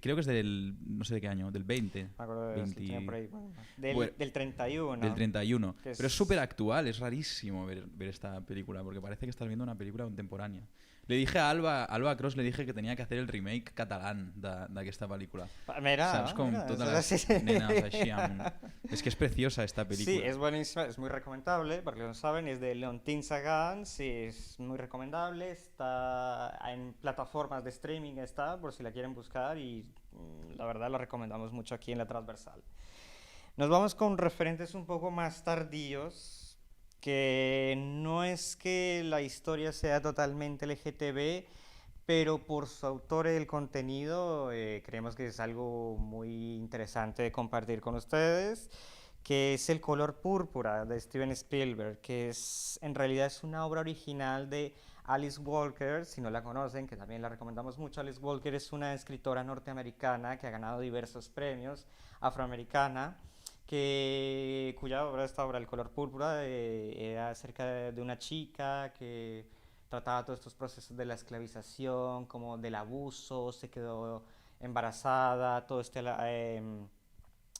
Creo que es del, no sé de qué año, del 20,
Me acuerdo de si lo tenía por
20,
ahí. Bueno,
bueno,
del
del
31,
31.
que
Pero es súper
es...
actual, es rarísimo ver esta película, porque parece que estás viendo una película contemporánea. Le dije a Alba Cross, le dije que tenía que hacer el remake catalán de esta película. ¿Sabes?
Mira,
Con
mira,
todas
eso es
las
así.
nenas així Es que es preciosa esta
Sí,
película.
es buenísima, es muy recomendable, porque no saben, es de Leontín Sagan, sí, es muy recomendable, está en plataformas de streaming, está, por si la quieren buscar, y la verdad la recomendamos mucho aquí en La Transversal. Nos vamos con referentes un poco más tardíos, que no es que la historia sea totalmente LGTB, pero por su autor y el contenido creemos que es algo muy interesante de compartir con ustedes, que es El color púrpura de Steven Spielberg, que en realidad es una obra original de Alice Walker. Si no la conocen, que también la recomendamos mucho. Alice Walker es una escritora norteamericana que ha ganado diversos premios, afroamericana, cuya obra, esta obra, El color púrpura, era acerca de una chica que trataba todos estos procesos de la esclavización, como del abuso, se quedó embarazada, todo este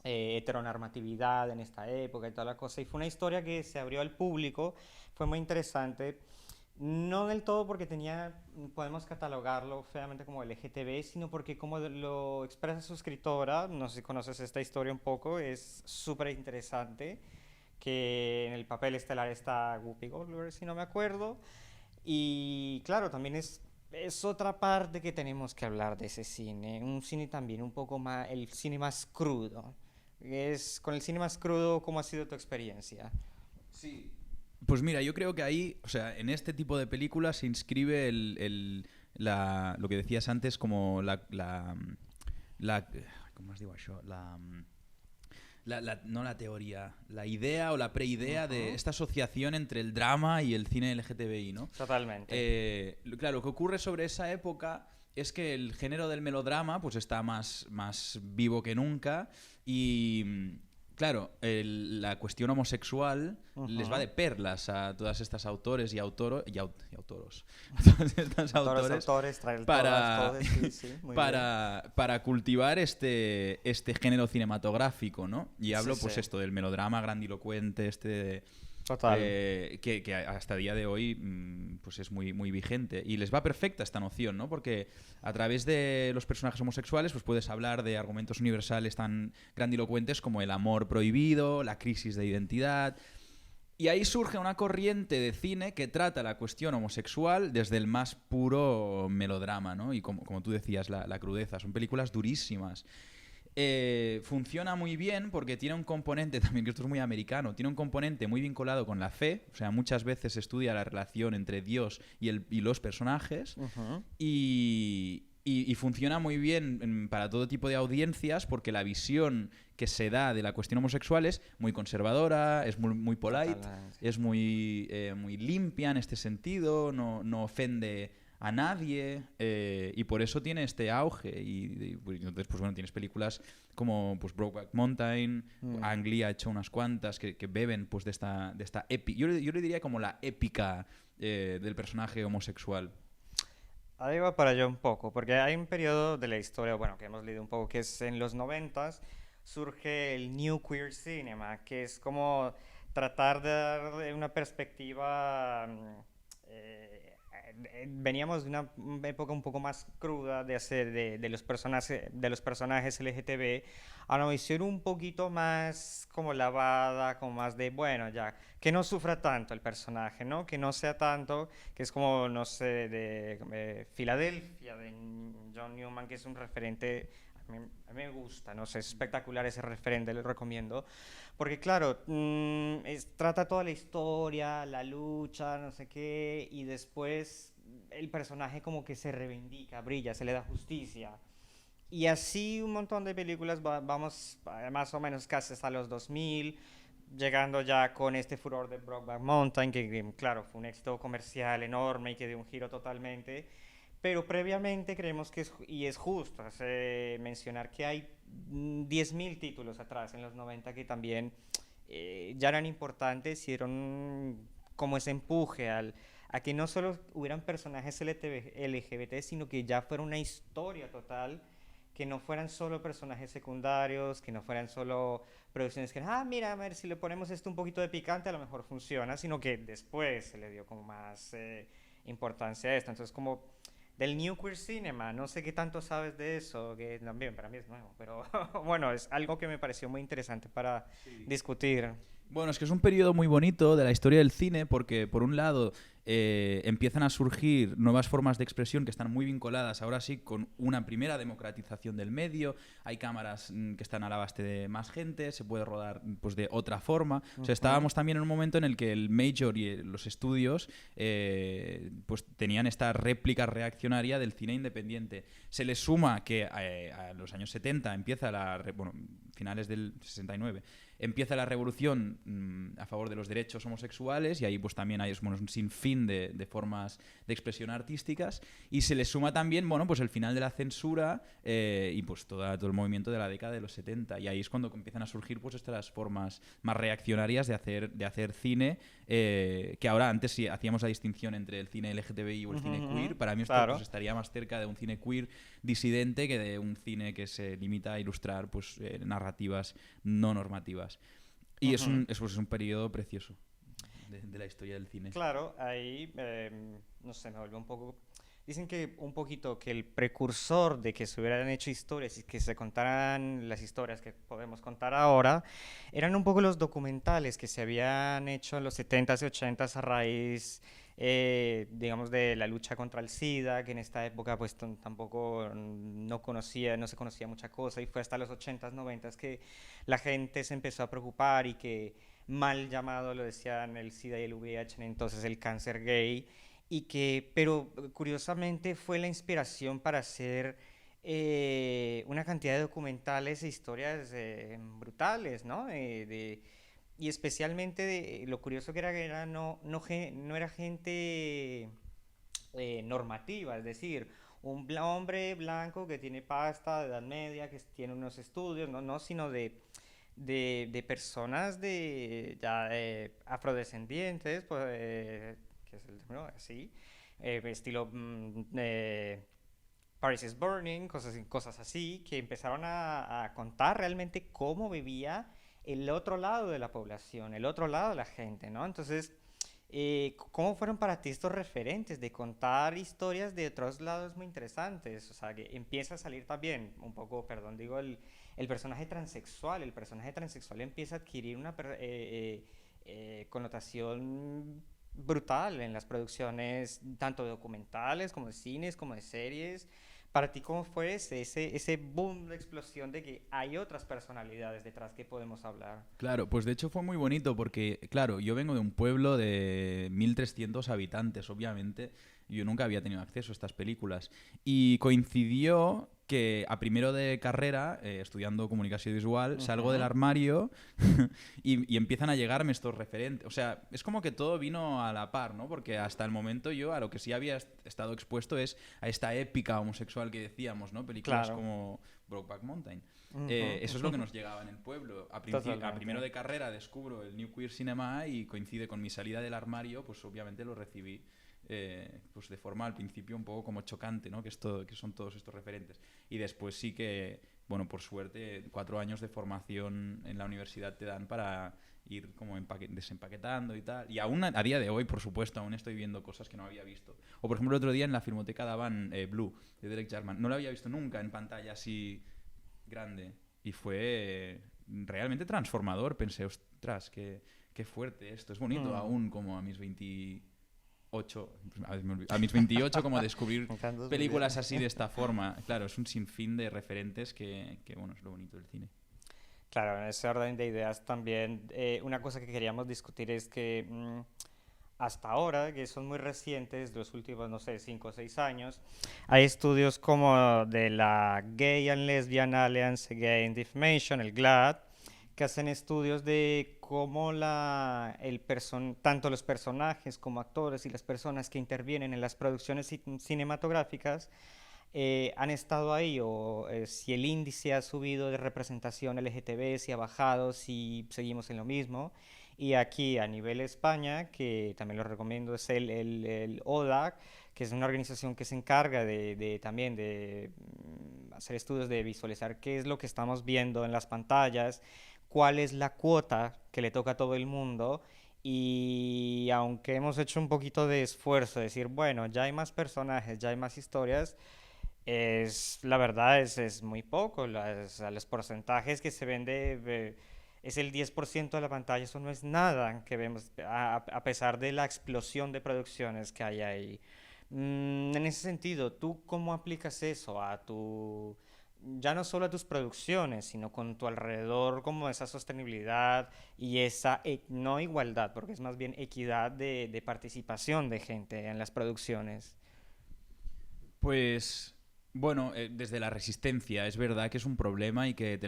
heteronormatividad en esta época y toda la cosa. Y fue una historia que se abrió al público, fue muy interesante. No del todo porque podemos catalogarlo feamente como LGTB, sino porque como lo expresa su escritora, no sé si conoces esta historia un poco, es súper interesante, que en el papel estelar está Whoopi Goldberg, si no me acuerdo, y claro, también es otra parte que tenemos que hablar de ese cine, un cine también un poco más, el cine más crudo. Con el cine más crudo, ¿cómo ha sido tu experiencia?
Sí. Pues mira, yo creo que ahí, o sea, en este tipo de películas se inscribe lo que decías antes como ¿cómo os digo eso? No la teoría, la idea o la preidea de esta asociación entre el drama y el cine LGTBI, ¿no?
Totalmente.
Claro, lo que ocurre sobre esa época es que el género del melodrama pues está más vivo que nunca y claro, la cuestión homosexual les va de perlas a todas estas autores y autoros todas estas autores para cultivar este género cinematográfico, ¿no? Y hablo pues esto del melodrama grandilocuente,
Total.
Que hasta el día de hoy pues es muy, muy vigente. Y les va perfecta esta noción, ¿no? Porque a través de los personajes homosexuales pues puedes hablar de argumentos universales tan grandilocuentes como el amor prohibido, la crisis de identidad. Y ahí surge una corriente de cine que trata la cuestión homosexual desde el más puro melodrama, ¿no? Y como tú decías, la crudeza. Son películas durísimas. Funciona muy bien porque tiene un componente también, que esto es muy americano, tiene un componente muy vinculado con la fe, o sea, muchas veces se estudia la relación entre Dios y los personajes, y funciona muy bien para todo tipo de audiencias porque la visión que se da de la cuestión homosexual es muy conservadora, es muy polite, es muy limpia en este sentido, no ofende a nadie, y por eso tiene este auge y entonces pues bueno, tienes películas como pues Brokeback Mountain, Ang Lee ha hecho unas cuantas que beben pues de esta épica, yo le diría como la épica del personaje homosexual.
Ahí va para allá un poco, porque hay un periodo de la historia, bueno, que hemos leído un poco, que es en los 90s, surge el New Queer Cinema, que es como tratar de dar una perspectiva. Veníamos de una época un poco más cruda de hacer de los personajes LGTB a una visión un poquito más como lavada, como más de, bueno, ya, que no sufra tanto el personaje, ¿no? Que no sea tanto, que es como, no sé, de Filadelfia, de John Newman, que es un referente, a mí me gusta, no sé, es espectacular ese referente, lo recomiendo. Porque claro, trata toda la historia, la lucha, no sé qué, y después el personaje como que se reivindica, brilla, se le da justicia. Y así un montón de películas, vamos más o menos casi hasta los 2000, llegando ya con este furor de Brokeback Mountain, que claro, fue un éxito comercial enorme y que dio un giro totalmente. Pero previamente creemos que y es justo mencionar que hay 10.000 títulos atrás en los 90 que también ya eran importantes y dieron como ese empuje a que no solo hubieran personajes LGBT, sino que ya fuera una historia total, que no fueran solo personajes secundarios, que no fueran solo producciones que, mira, a ver, si le ponemos esto un poquito de picante a lo mejor funciona, sino que después se le dio como más importancia a esto. Entonces como del New Queer Cinema, no sé qué tanto sabes de eso, que también para mí es nuevo, pero bueno, es algo que me pareció muy interesante para discutir.
Bueno, es que es un periodo muy bonito de la historia del cine porque, por un lado, empiezan a surgir nuevas formas de expresión que están muy vinculadas, ahora sí, con una primera democratización del medio. Hay cámaras que están al abaste de más gente, se puede rodar pues, de otra forma. O sea, estábamos también en un momento en el que el major y los estudios pues tenían esta réplica reaccionaria del cine independiente. Se le suma que a los años 70 empieza finales del 69, empieza la revolución a favor de los derechos homosexuales y ahí pues también hay bueno, un sinfín de formas de expresión artísticas y se le suma también bueno, pues el final de la censura y pues todo el movimiento de la década de los 70 y ahí es cuando empiezan a surgir pues estas formas más reaccionarias de hacer cine que ahora antes sí hacíamos la distinción entre el cine LGTBI o el cine queer. Para mí esto
Claro.
pues, estaría más cerca de un cine queer disidente que de un cine que se limita a ilustrar pues, narrativas no normativas. Y es un periodo precioso de la historia del cine.
Claro, ahí, no sé, me vuelve un poco... Dicen que un poquito que el precursor de que se hubieran hecho historias y que se contaran las historias que podemos contar ahora, eran un poco los documentales que se habían hecho en los 70s y 80s a raíz, digamos, de la lucha contra el SIDA, que en esta época pues tampoco no se conocía mucha cosa y fue hasta los 80s, 90s que la gente se empezó a preocupar y que mal llamado lo decían el SIDA y el VIH, entonces el cáncer gay y que, pero curiosamente fue la inspiración para hacer una cantidad de documentales e historias brutales, ¿no? Y especialmente lo curioso que era no era gente normativa, es decir, hombre blanco que tiene pasta de edad media, que tiene unos estudios, no, sino de personas ya afrodescendientes, pues, que es el término así, estilo Paris is Burning, cosas así, que empezaron a contar realmente cómo vivía el otro lado de la población, el otro lado de la gente, ¿no? Entonces, ¿cómo fueron para ti estos referentes de contar historias de otros lados muy interesantes? O sea, que empieza a salir también un poco, perdón, digo, el personaje transexual. El personaje transexual empieza a adquirir una connotación brutal en las producciones, tanto de documentales como de cines, como de series. Para ti, ¿cómo fue ese boom de explosión de que hay otras personalidades detrás que podemos hablar?
Claro, pues de hecho fue muy bonito porque, claro, yo vengo de un pueblo de 1.300 habitantes, obviamente. Yo nunca había tenido acceso a estas películas. Y coincidió que a primero de carrera, estudiando comunicación visual, salgo del armario y empiezan a llegarme estos referentes. O sea, es como que todo vino a la par, ¿no? Porque hasta el momento yo a lo que sí había estado expuesto es a esta épica homosexual que decíamos, ¿no? Películas
Claro.
como Brokeback Mountain.
Ujú.
Eso es lo que nos llegaba en el pueblo. A
Totalmente.
primero de carrera descubro el New Queer Cinema y coincide con mi salida del armario, pues obviamente lo recibí pues de forma al principio un poco como chocante, ¿no? Que son todos estos referentes. Y después sí que, bueno, por suerte, 4 años de formación en la universidad te dan para ir como desempaquetando y tal. Y aún a día de hoy, por supuesto, aún estoy viendo cosas que no había visto. O por ejemplo, el otro día en la Filmoteca daban Blue, de Derek Jarman. No lo había visto nunca en pantalla así grande y fue realmente transformador. Pensé, ostras, qué fuerte esto. Es bonito aún como a mis 28, a mis 28 como descubrir películas así de esta forma. Claro, es un sinfín de referentes que bueno, es lo bonito del cine.
Claro, en ese orden de ideas también, una cosa que queríamos discutir es que hasta ahora, que son muy recientes, los últimos, no sé, 5 o 6 años, hay estudios como de la Gay and Lesbian Alliance Against Defamation, el GLAAD, que hacen estudios de cómo tanto los personajes como actores y las personas que intervienen en las producciones cinematográficas han estado ahí o si el índice ha subido de representación LGTB, si ha bajado, si seguimos en lo mismo. Y aquí a nivel España, que también lo recomiendo, es el ODAC, que es una organización que se encarga también de hacer estudios de visualizar qué es lo que estamos viendo en las pantallas, cuál es la cuota que le toca a todo el mundo. Y aunque hemos hecho un poquito de esfuerzo, decir, bueno, ya hay más personajes, ya hay más historias, la verdad es muy poco. Los porcentajes que se vende es el 10% de la pantalla, eso no es nada que vemos, a pesar de la explosión de producciones que hay ahí. En ese sentido, ¿tú cómo aplicas eso ya no solo a tus producciones, sino con tu alrededor, como esa sostenibilidad y esa, no igualdad, porque es más bien equidad de participación de gente en las producciones?
Pues Bueno, desde la resistencia, es verdad que es un problema y que te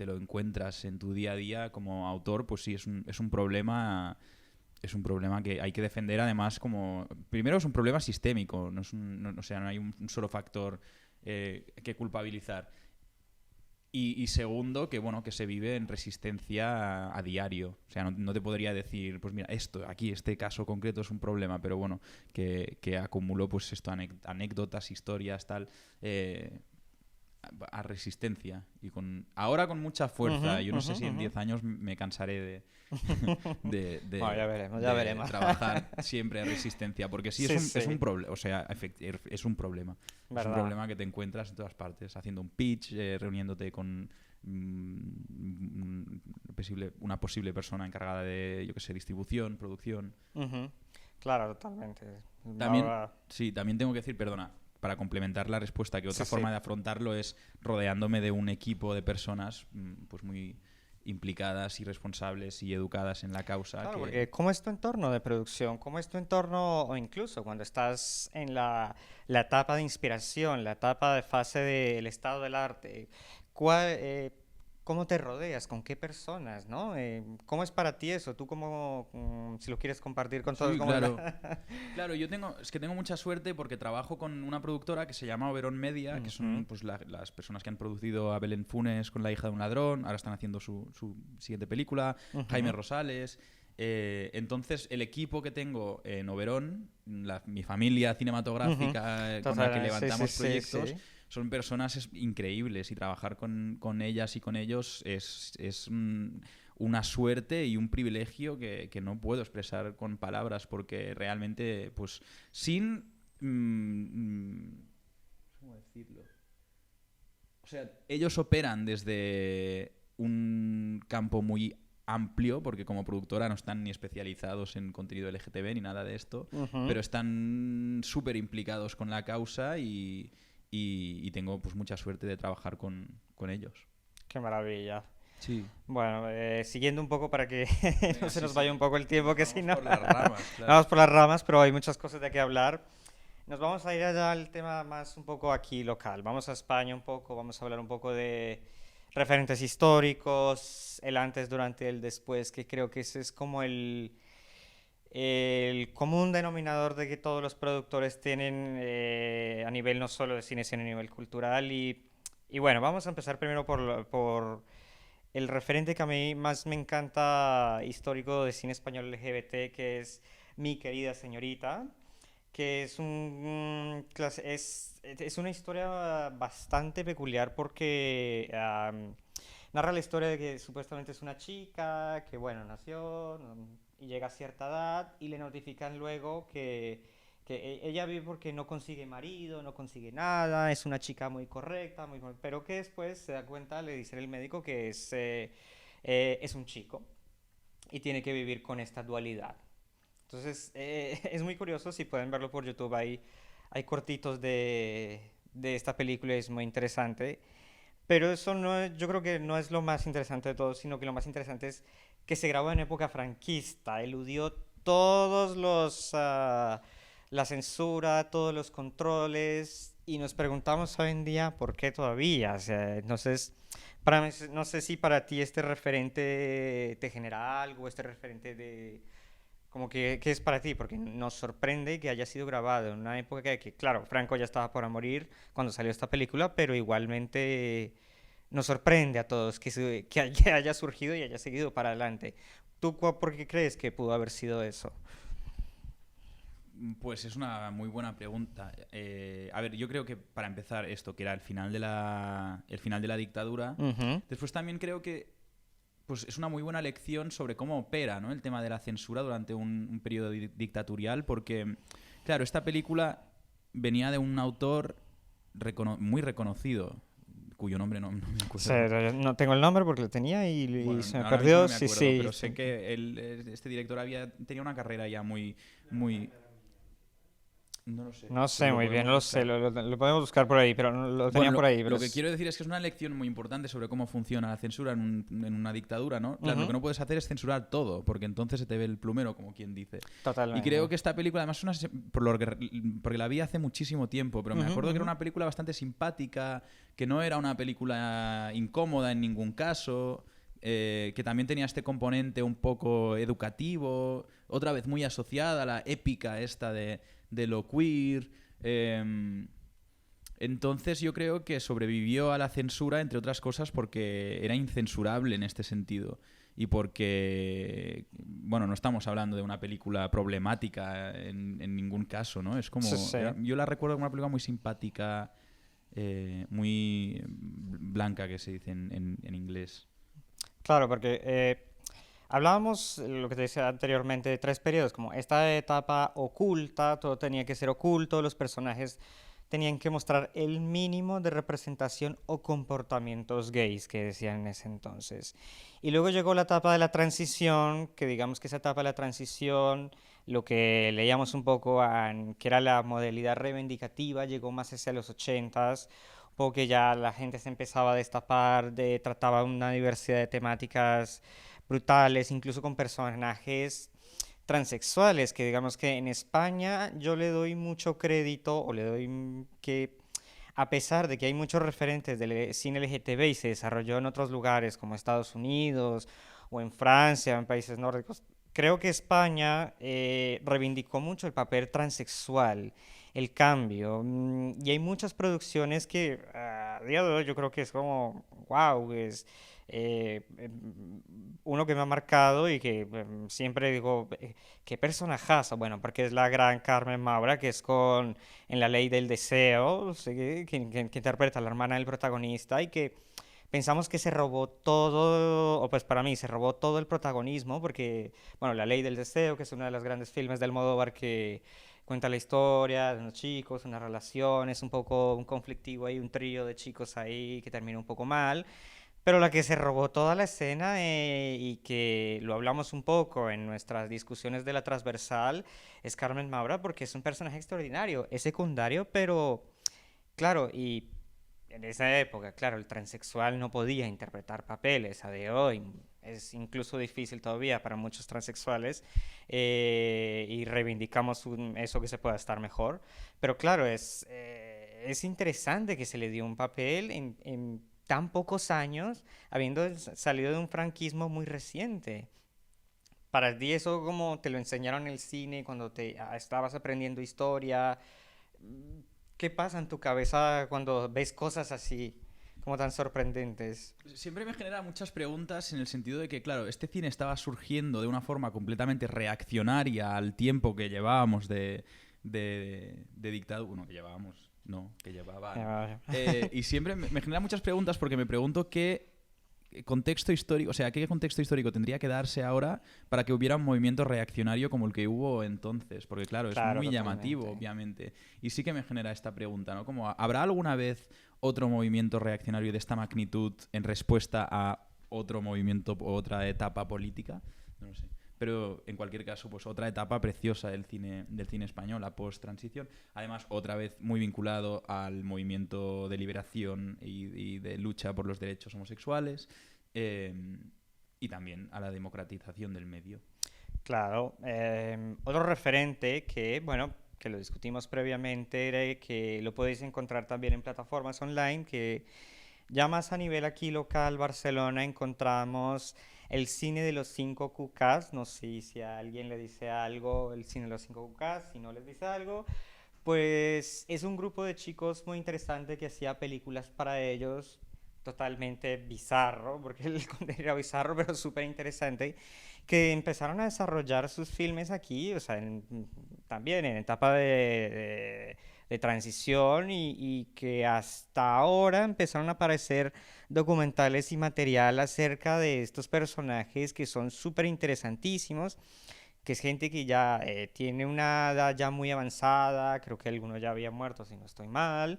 lo encuentras en tu día a día como autor, pues sí, es un problema que hay que defender además como... Primero es un problema sistémico, no, es o sea, no hay un solo factor que culpabilizar. Y segundo, que bueno, que se vive en resistencia a diario. O sea, no te podría decir, pues mira, este caso concreto es un problema, pero bueno, que acumulo pues esto, anécdotas, historias, tal, a resistencia. Y ahora con mucha fuerza. Yo no sé si en 10 años me cansaré
Bueno, ya veremos, ya
de
veremos.
trabajar siempre a resistencia. Porque sí,
Sí,
es un
sí,
problema. O sea, es un problema. Es un
verdad.
problema que te encuentras en todas partes, haciendo un pitch, reuniéndote con una posible persona encargada de, yo qué sé, distribución, producción.
Ujú. Claro, totalmente.
También,
Ahora,
sí, también tengo que decir, perdona, para complementar la respuesta, que
sí,
otra
sí.
forma de afrontarlo es rodeándome de un equipo de personas pues muy implicadas y responsables y educadas en la causa
Claro,
que...
porque ¿cómo es tu entorno de producción? ¿Cómo es tu entorno, o incluso cuando estás en la etapa de inspiración, la etapa de fase del estado del arte? ¿Cuál, cómo te rodeas? ¿Con qué personas, no? ¿Cómo es para ti eso? Tú cómo, si lo quieres compartir con todos,
Sí,
¿cómo es
claro. Claro, es que tengo mucha suerte porque trabajo con una productora que se llama Oberón Media, que
Ujú,
son pues, las personas que han producido a Belén Funes con La hija de un ladrón, ahora están haciendo su siguiente película, Jaime
ujú,
Rosales. Entonces, el equipo que tengo en Oberón, mi familia
ujú.
cinematográfica con la que
Total, sí, sí,
levantamos
sí,
proyectos,
sí.
son personas increíbles y trabajar con ellas y con ellos es una suerte y un privilegio que no puedo expresar con palabras porque realmente, pues, sin... ¿cómo decirlo? O sea, ellos operan desde un campo muy amplio, porque como productora no están ni especializados en contenido LGTB ni nada de esto,
Ujú.
pero están súper implicados con la causa y tengo pues mucha suerte de trabajar con ellos.
Qué maravilla.
Sí.
Bueno, siguiendo un poco para que no
Venga,
se
sí,
nos
sí.
vaya un poco el
Que
tiempo,
nos
que si
vamos
no,
por las ramas, claro.
vamos por las ramas, pero hay muchas cosas de qué hablar. Nos vamos a ir allá al tema más un poco aquí local. Vamos a España un poco, vamos a hablar un poco de referentes históricos, el antes, durante, el después, que creo que ese es como el común denominador de que todos los productores tienen, a nivel no solo de cine, sino a nivel cultural. Y bueno, vamos a empezar primero por el referente que a mí más me encanta histórico de cine español LGBT, que es Mi querida señorita, que es es una historia bastante peculiar porque narra la historia de que supuestamente es una chica que, bueno, nació y llega a cierta edad y le notifican luego que ella vive porque no consigue marido, no consigue nada, es una chica muy correcta, pero que después se da cuenta, le dice el médico que es un chico y tiene que vivir con esta dualidad. Entonces, es muy curioso, si pueden verlo por YouTube, hay cortitos de esta película, es muy interesante. Pero eso no yo creo que no es lo más interesante de todo, sino que lo más interesante es que se grabó en época franquista, eludió todos la censura, todos los controles, y nos preguntamos hoy en día por qué todavía. O sea, entonces, no sé si para ti este referente te genera algo, este referente de como que, ¿qué es para ti? Porque nos sorprende que haya sido grabado en una época que, claro, Franco ya estaba por morir cuando salió esta película, pero igualmente nos sorprende a todos que haya surgido y haya seguido para adelante. ¿Tú por qué crees que pudo haber sido eso?
Pues es una muy buena pregunta. A ver, yo creo que para empezar esto, que era el final de la dictadura,
Ujú.
después también creo que pues es una muy buena lección sobre cómo opera, ¿no?, el tema de la censura durante un periodo dictatorial, porque, claro, esta película venía de un autor muy reconocido, cuyo nombre no me acuerdo.
No tengo el nombre porque lo tenía y
Bueno,
se me
ahora mismo
perdió.
no me
Sí,
acuerdo,
sí.
pero sé que este director tenía una carrera ya muy, muy... No lo sé,
No
pero
sé
lo
muy bien, no
podemos
lo sé,
buscar.
lo podemos buscar por ahí, pero lo tenía
Bueno,
por ahí.
lo que quiero decir es que es una lección muy importante sobre cómo funciona la censura en una dictadura, ¿no? Claro, lo que
Ujú,
no puedes hacer es censurar todo, porque entonces se te ve el plumero, como quien dice. Y creo
totalmente.
que esta película, además, porque la vi hace muchísimo tiempo, pero me
Ujú,
acuerdo que era
ujú.
una película bastante simpática, que no era una película incómoda en ningún caso, que también tenía este componente un poco educativo, otra vez muy asociada a la épica esta de lo queer. em, entonces yo creo que sobrevivió a la censura, entre otras cosas, porque era incensurable en este sentido. Y porque, bueno, no estamos hablando de una película problemática en ningún caso, ¿no? Es
Sí,
como,
sí.
yo la recuerdo como una película muy simpática, muy blanca, que se dice en inglés.
Claro, porque hablábamos, lo que te decía anteriormente, de tres periodos, como esta etapa oculta, todo tenía que ser oculto, los personajes tenían que mostrar el mínimo de representación o comportamientos gays que decían en ese entonces. Y luego llegó la etapa de la transición, que digamos que esa etapa de la transición, lo que leíamos un poco, que era la modalidad reivindicativa, llegó más hacia los ochentas, porque ya la gente se empezaba a destapar, trataba una diversidad de temáticas brutales, incluso con personajes transexuales, que digamos que en España yo le doy mucho crédito o le doy que a pesar de que hay muchos referentes del cine LGTB y se desarrolló en otros lugares como Estados Unidos o en Francia, en países nórdicos, creo que España reivindicó mucho el papel transexual, el cambio, y hay muchas producciones que a día de hoy yo creo que es como, wow, uno que me ha marcado y que siempre digo, qué personajazo, bueno, porque es la gran Carmen Maura, que es con en La Ley del Deseo, sí, que interpreta a la hermana del protagonista y que pensamos que se robó todo, o pues para mí se robó todo el protagonismo, porque, bueno, La Ley del Deseo, que es uno de los grandes filmes del Almodóvar que cuenta la historia de unos chicos, una relación, es un poco un conflictivo ahí, un trío de chicos ahí que termina un poco mal. Pero la que se robó toda la escena y que lo hablamos un poco en nuestras discusiones de la transversal es Carmen Maura porque es un personaje extraordinario, es secundario, pero claro, y en esa época, claro, el transexual no podía interpretar papeles, a de hoy es incluso difícil todavía para muchos transexuales y reivindicamos eso que se pueda estar mejor, pero claro, es interesante que se le dio un papel en tan pocos años, habiendo salido de un franquismo muy reciente. Para ti eso como te lo enseñaron en el cine cuando estabas aprendiendo historia, ¿qué pasa en tu cabeza cuando ves cosas así, como tan sorprendentes?
Siempre me genera muchas preguntas en el sentido de que, claro, este cine estaba surgiendo de una forma completamente reaccionaria al tiempo que llevábamos de dictadura. Bueno, que llevábamos, no, que llevaban. Y siempre me genera muchas preguntas porque me pregunto qué contexto histórico, o sea, qué contexto histórico tendría que darse ahora para que hubiera un movimiento reaccionario como el que hubo entonces, porque claro, es
Claro,
muy llamativo,
totalmente.
obviamente. Y sí que me genera esta pregunta, ¿no? Como, ¿habrá alguna vez otro movimiento reaccionario de esta magnitud en respuesta a otro movimiento o otra etapa política? No lo sé. Pero en cualquier caso, pues otra etapa preciosa del cine español, la post-transición. Además, otra vez muy vinculado al movimiento de liberación y de lucha por los derechos homosexuales eh, y también a la democratización del medio.
Claro. Otro referente que, bueno, que lo discutimos previamente, era que lo podéis encontrar también en plataformas online, que ya más a nivel aquí local, Barcelona, encontramos el cine de los 5 QKs. No sé si a alguien le dice algo el cine de los 5 QKs, si no les dice algo. Pues es un grupo de chicos muy interesante que hacía películas para ellos, totalmente bizarro, porque el contenido era bizarro, pero súper interesante, que empezaron a desarrollar sus filmes aquí, o sea, también en etapa de transición y que hasta ahora empezaron a aparecer documentales y material acerca de estos personajes que son súper interesantísimos, que es gente que ya tiene una edad ya muy avanzada, creo que algunos ya habían muerto si no estoy mal,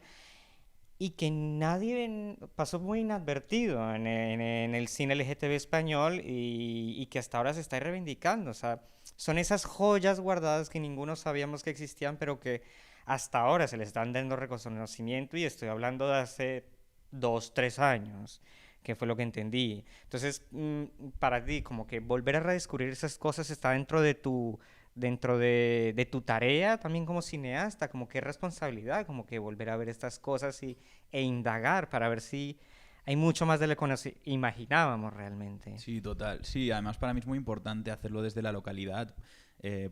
y que nadie pasó muy inadvertido en el cine LGTB español y que hasta ahora se está reivindicando. O sea, son esas joyas guardadas que ninguno sabíamos que existían, pero que hasta ahora se le están dando reconocimiento y estoy hablando de hace 2, 3 años, que fue lo que entendí. Entonces, para ti, como que volver a redescubrir esas cosas está dentro de tu tarea también como cineasta, como que responsabilidad, como que volver a ver estas cosas e indagar para ver si hay mucho más de lo que nos imaginábamos realmente.
Sí, total. Sí, además para mí es muy importante hacerlo desde la localidad,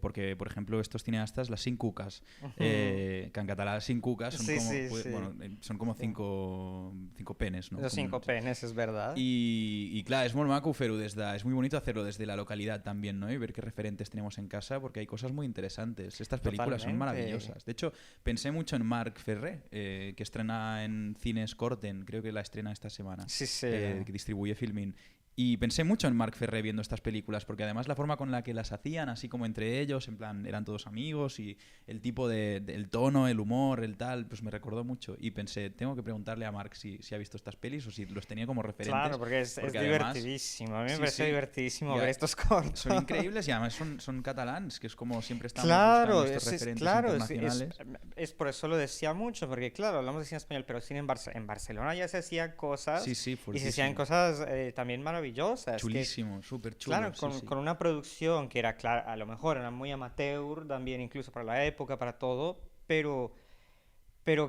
porque, por ejemplo, estos cineastas, las cinc cucas,
Ujú.
que en catalán cinc cucas son
Sí,
como,
sí, sí,
bueno, son como
sí.
cinco penes, ¿no?
Los
Como
5 penes, es verdad.
y claro, es muy maco fer-ho es muy bonito hacerlo desde la localidad también, ¿no? Y ver qué referentes tenemos en casa, porque hay cosas muy interesantes. Estas películas son
Totalmente.
maravillosas. De hecho, pensé mucho en Marc Ferrer, que estrena en cines Corten, creo que la estrena esta semana,
Sí, sí.
que distribuye Filmin. Y pensé mucho en Marc Ferrer viendo estas películas, porque además la forma con la que las hacían, así como entre ellos, en plan, eran todos amigos y el tipo el tono, el humor, el tal, pues me recordó mucho. Y pensé, tengo que preguntarle a Marc si ha visto estas pelis o si los tenía como
Claro,
referentes,
porque es
porque además,
divertidísimo. A mí me
sí,
parece
sí,
divertidísimo ver
ya
estos
son
cortos.
increíbles y además son catalans, que es como siempre estamos buscando
Claro,
estos referentes
claro,
internacionales.
es por eso lo decía mucho, porque claro, hablamos de cine español, pero cine en Barcelona ya se hacían
Sí,
cosas
sí,
y se hacían
fuertísimo.
cosas también maravillosas, que
Chulísimo, súper chulo,
claro,
sí,
con
sí.
una producción que era, claro, a lo mejor era muy amateur también, incluso para la época, para todo, pero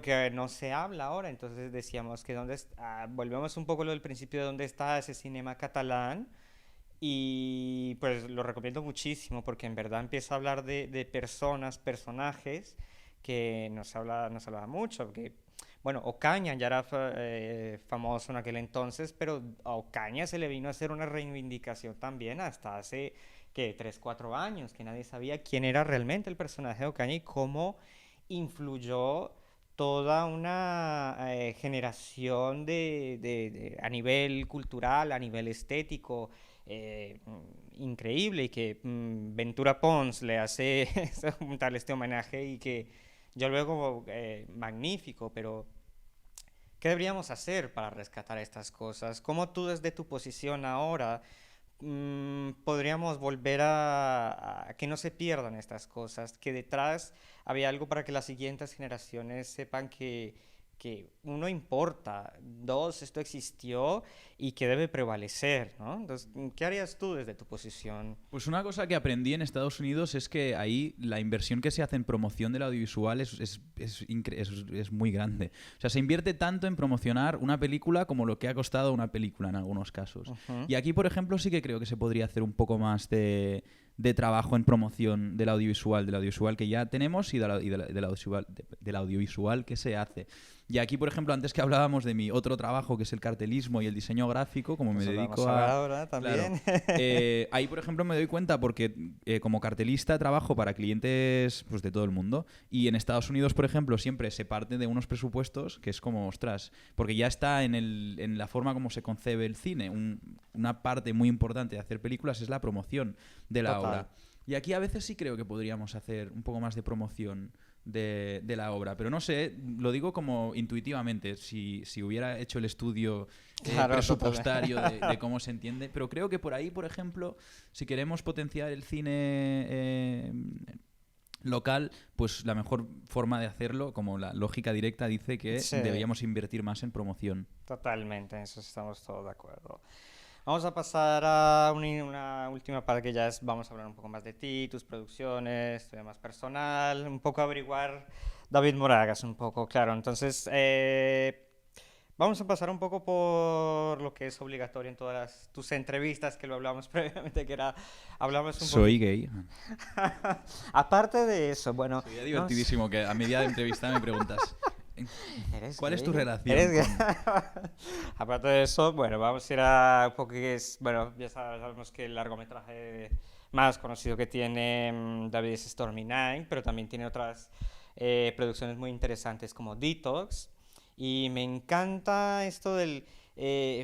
que no se habla ahora. Entonces decíamos que volvemos un poco lo del principio de dónde está ese cinema catalán y pues lo recomiendo muchísimo porque en verdad empieza a hablar de personas, personajes que no se hablaba mucho, porque bueno, Ocaña ya era famoso en aquel entonces, pero a Ocaña se le vino a hacer una reivindicación también hasta hace, que 3, 4 años, que nadie sabía quién era realmente el personaje de Ocaña y cómo influyó toda una generación a nivel cultural, a nivel estético, increíble y que Ventura Pons le hace este homenaje y que yo lo veo como magnífico, pero ¿qué deberíamos hacer para rescatar estas cosas? ¿Cómo tú desde tu posición ahora podríamos volver a que no se pierdan estas cosas, que detrás había algo para que las siguientes generaciones sepan que uno importa, dos, esto existió y que debe prevalecer, ¿no? Entonces, ¿qué harías tú desde tu posición?
Pues una cosa que aprendí en Estados Unidos es que ahí la inversión que se hace en promoción del audiovisual es muy grande. O sea, se invierte tanto en promocionar una película como lo que ha costado una película en algunos casos.
Ujú.
Y aquí, por ejemplo, sí que creo que se podría hacer un poco más de trabajo en promoción del audiovisual que ya tenemos y del audiovisual que se hace. Y aquí, por ejemplo, antes que hablábamos de mi otro trabajo, que es el cartelismo y el diseño gráfico, como me
Eso vamos
dedico
a ver
a...
ahora
Claro.
también.
Ahí, por ejemplo, me doy cuenta porque como cartelista trabajo para clientes pues, de todo el mundo y en Estados Unidos, por ejemplo, siempre se parte de unos presupuestos que es como, ostras, porque ya está en la forma como se concebe el cine. Una parte muy importante de hacer películas es la promoción de la
Total.
obra. Y aquí a veces sí creo que podríamos hacer un poco más de promoción de la obra. Pero no sé, lo digo como intuitivamente, si hubiera hecho el estudio
Claro, totalmente.
presupuestario de cómo se entiende. Pero creo que por ahí, por ejemplo, si queremos potenciar el cine local, pues la mejor forma de hacerlo, como la lógica directa dice que
Sí,
deberíamos invertir más en promoción.
totalmente, en eso estamos todos de acuerdo. Vamos a pasar a una última parte que ya es, vamos a hablar un poco más de ti, tus producciones, tu vida más personal, un poco averiguar David Moragas, un poco, claro. Entonces, vamos a pasar un poco por lo que es obligatorio en todas tus entrevistas, que lo hablamos previamente, que era, hablamos un
Soy
poquito.
gay.
Aparte de eso, bueno,
Sería
no sé,
divertidísimo que a media de entrevista me preguntas,
¿eres
¿cuál es tu
gay?
relación
¿Eres gay?
con...?
Aparte de eso, bueno, vamos a ir a un poco que es, bueno, ya sabemos que el largometraje más conocido que tiene David es Stormy Night, pero también tiene otras producciones muy interesantes como Detox. Y me encanta esto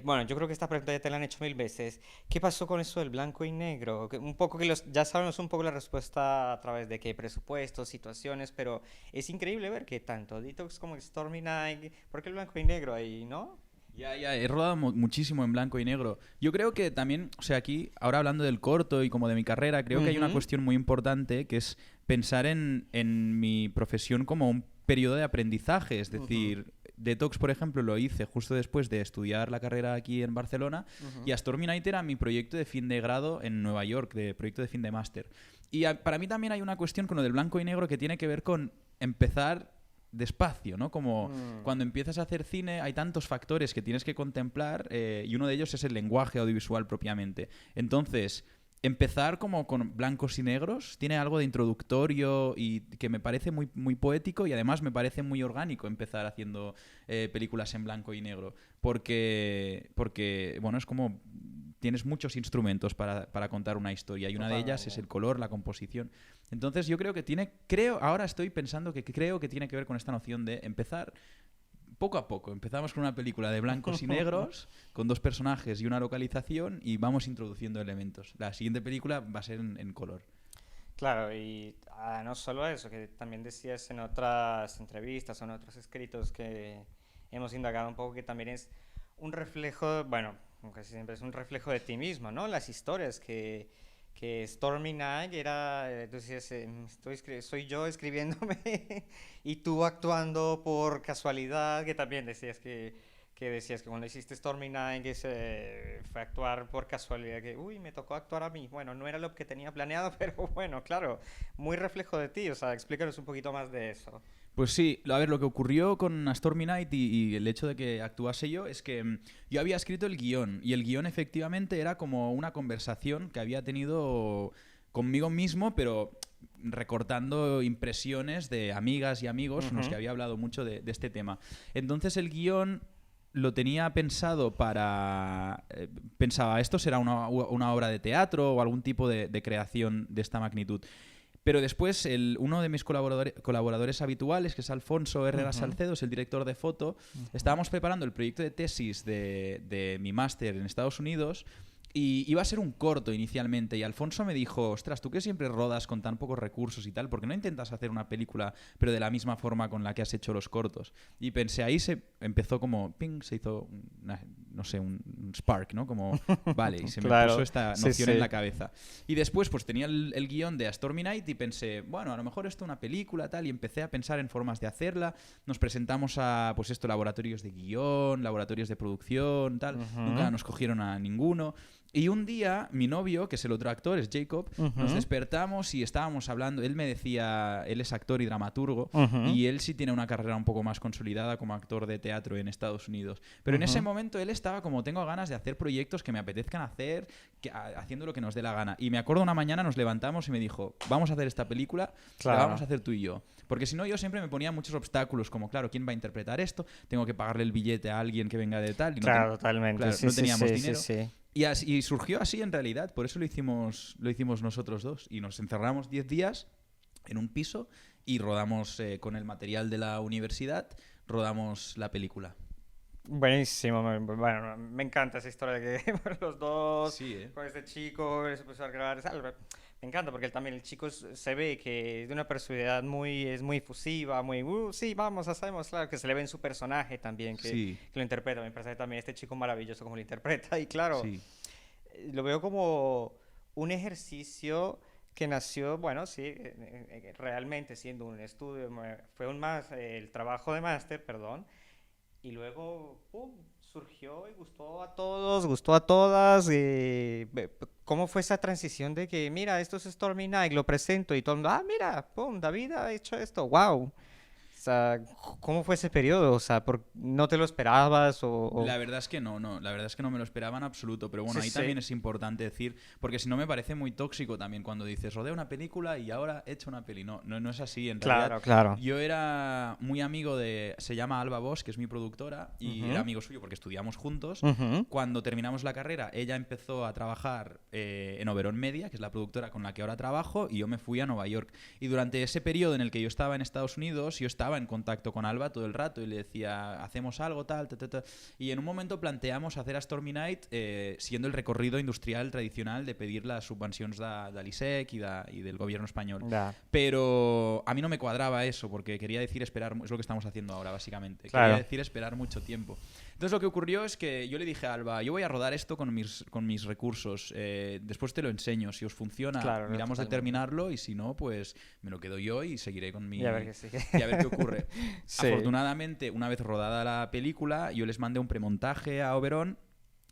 bueno, yo creo que esta pregunta ya te la han hecho 1000 veces. ¿Qué pasó con eso del blanco y negro? Un poco que ya sabemos un poco la respuesta a través de qué presupuestos, situaciones, pero es increíble ver que tanto Detox como Stormy Night, ¿por qué el blanco y negro ahí, no?
Ya, he rodado muchísimo en blanco y negro. Yo creo que también, o sea, aquí, ahora hablando del corto y como de mi carrera, creo que hay una cuestión muy importante que es pensar en mi profesión como un periodo de aprendizaje. Es decir, Detox, por ejemplo, lo hice justo después de estudiar la carrera aquí en Barcelona y Stormy Night era mi proyecto de fin de grado en Nueva York, de proyecto de fin de máster. Y para mí también hay una cuestión con lo del blanco y negro que tiene que ver con empezar despacio, ¿no? Como cuando empiezas a hacer cine hay tantos factores que tienes que contemplar y uno de ellos es el lenguaje audiovisual propiamente. Entonces, empezar como con blancos y negros tiene algo de introductorio y que me parece muy, muy poético y además me parece muy orgánico empezar haciendo películas en blanco y negro porque bueno, es como tienes muchos instrumentos para contar una historia y una de ellas es el color, la composición. Entonces yo creo que ahora estoy pensando que creo que tiene que ver con esta noción de empezar poco a poco. Empezamos con una película de blancos y negros, con 2 personajes y una localización y vamos introduciendo elementos. La siguiente película va a ser en color.
Claro, y no solo eso, que también decías en otras entrevistas o en otros escritos que hemos indagado un poco, que también es un reflejo, bueno, casi siempre es un reflejo de ti mismo, ¿no? Las historias que Stormy Night era, tú decías, soy yo escribiéndome y tú actuando por casualidad, que también decías que decías que cuando hiciste Stormy Night que fue actuar por casualidad, que uy, me tocó actuar a mí. Bueno, no era lo que tenía planeado, pero bueno, claro, muy reflejo de ti, o sea, explícanos un poquito más de eso.
Pues sí, a ver, lo que ocurrió con A Stormy Night y el hecho de que actuase yo es que yo había escrito el guión y el guión efectivamente era como una conversación que había tenido conmigo mismo, pero recortando impresiones de amigas y amigos con los que había hablado mucho de este tema. Entonces el guión lo tenía pensado para... pensaba, esto será una obra de teatro o algún tipo de creación de esta magnitud. Pero después uno de mis colaboradores habituales, que es Alfonso Herrera Salcedo, es el director de foto, estábamos preparando el proyecto de tesis de mi máster en Estados Unidos y iba a ser un corto inicialmente y Alfonso me dijo, ostras, tú que siempre rodas con tan pocos recursos y tal, ¿por qué no intentas hacer una película pero de la misma forma con la que has hecho los cortos? Y pensé, ahí se empezó como, ping, se hizo, no sé, un spark, ¿no? Como, vale, y se me puso esta noción en la cabeza. Y después pues tenía el guión de A Stormy Night y pensé, bueno, a lo mejor esto es una película, tal, y empecé a pensar en formas de hacerla. Nos presentamos a, pues esto, laboratorios de guión, laboratorios de producción, tal. Nunca nos cogieron a ninguno. Y un día, mi novio, que es el otro actor, es Jacob, nos despertamos y estábamos hablando. Él me decía, él es actor y dramaturgo, y él sí tiene una carrera un poco más consolidada como actor de teatro en Estados Unidos. Pero en ese momento él estaba como, tengo ganas de hacer proyectos que me apetezcan hacer, haciendo lo que nos dé la gana. Y me acuerdo una mañana nos levantamos y me dijo, vamos a hacer esta película, la vamos a hacer tú y yo. Porque si no, yo siempre me ponía muchos obstáculos, como, claro, ¿quién va a interpretar esto? Tengo que pagarle el billete a alguien que venga de tal. Y
claro, totalmente.
Claro, no teníamos dinero.
Sí.
Y surgió así en realidad, por eso lo hicimos nosotros dos. Y nos encerramos 10 días en un piso y rodamos con el material de la universidad, rodamos la película.
Buenísimo, bueno, me encanta esa historia de que los dos,
Sí,
con este chico, se puso a grabar, me encanta porque también el chico se ve que es de una personalidad es muy efusiva, muy, sí, vamos, hacemos, claro, que se le ve en su personaje también, que lo interpreta, me parece también este chico maravilloso como lo interpreta, y claro, lo veo como un ejercicio que nació, bueno, sí, realmente siendo un estudio, fue el trabajo de máster, perdón, y luego, ¡pum!, surgió y gustó a todos, gustó a todas. ¿Cómo fue esa transición de que, mira, esto es Stormy Night, lo presento y todo el mundo, ah, mira, ¡pum!, David ha hecho esto, wow. O sea, ¿cómo fue ese periodo? O sea, ¿no te lo esperabas
La verdad es que no, la verdad es que no me lo esperaba en absoluto, pero bueno, ahí también es importante decir, porque si no me parece muy tóxico también cuando dices, rodea una película y ahora he hecho una peli. No es así, en realidad.
Claro.
Yo era muy amigo se llama Alba Bosch, que es mi productora, y era amigo suyo porque estudiamos juntos. Cuando terminamos la carrera, ella empezó a trabajar en Oberón Media, que es la productora con la que ahora trabajo, y yo me fui a Nueva York. Y durante ese periodo en el que yo estaba en Estados Unidos, yo estaba en contacto con Alba todo el rato y le decía, hacemos algo, tal, tal, tal, tal. Y en un momento planteamos hacer a Stormy Night siendo el recorrido industrial tradicional de pedir las subvencions de l'ISEC y del gobierno español.
Ya.
Pero a mí no me cuadraba eso, porque quería decir esperar, es lo que estamos haciendo ahora básicamente,
Claro.
quería decir esperar mucho tiempo. Entonces lo que ocurrió es que yo le dije a Alba, yo voy a rodar esto con mis recursos, después te lo enseño, si os funciona
Claro,
miramos de
totalmente.
terminarlo y si no, pues me lo quedo yo y seguiré con mi...
Y a ver qué sigue.
y a ver qué ocurre.
Sí.
Afortunadamente, una vez rodada la película, yo les mandé un premontaje a Oberón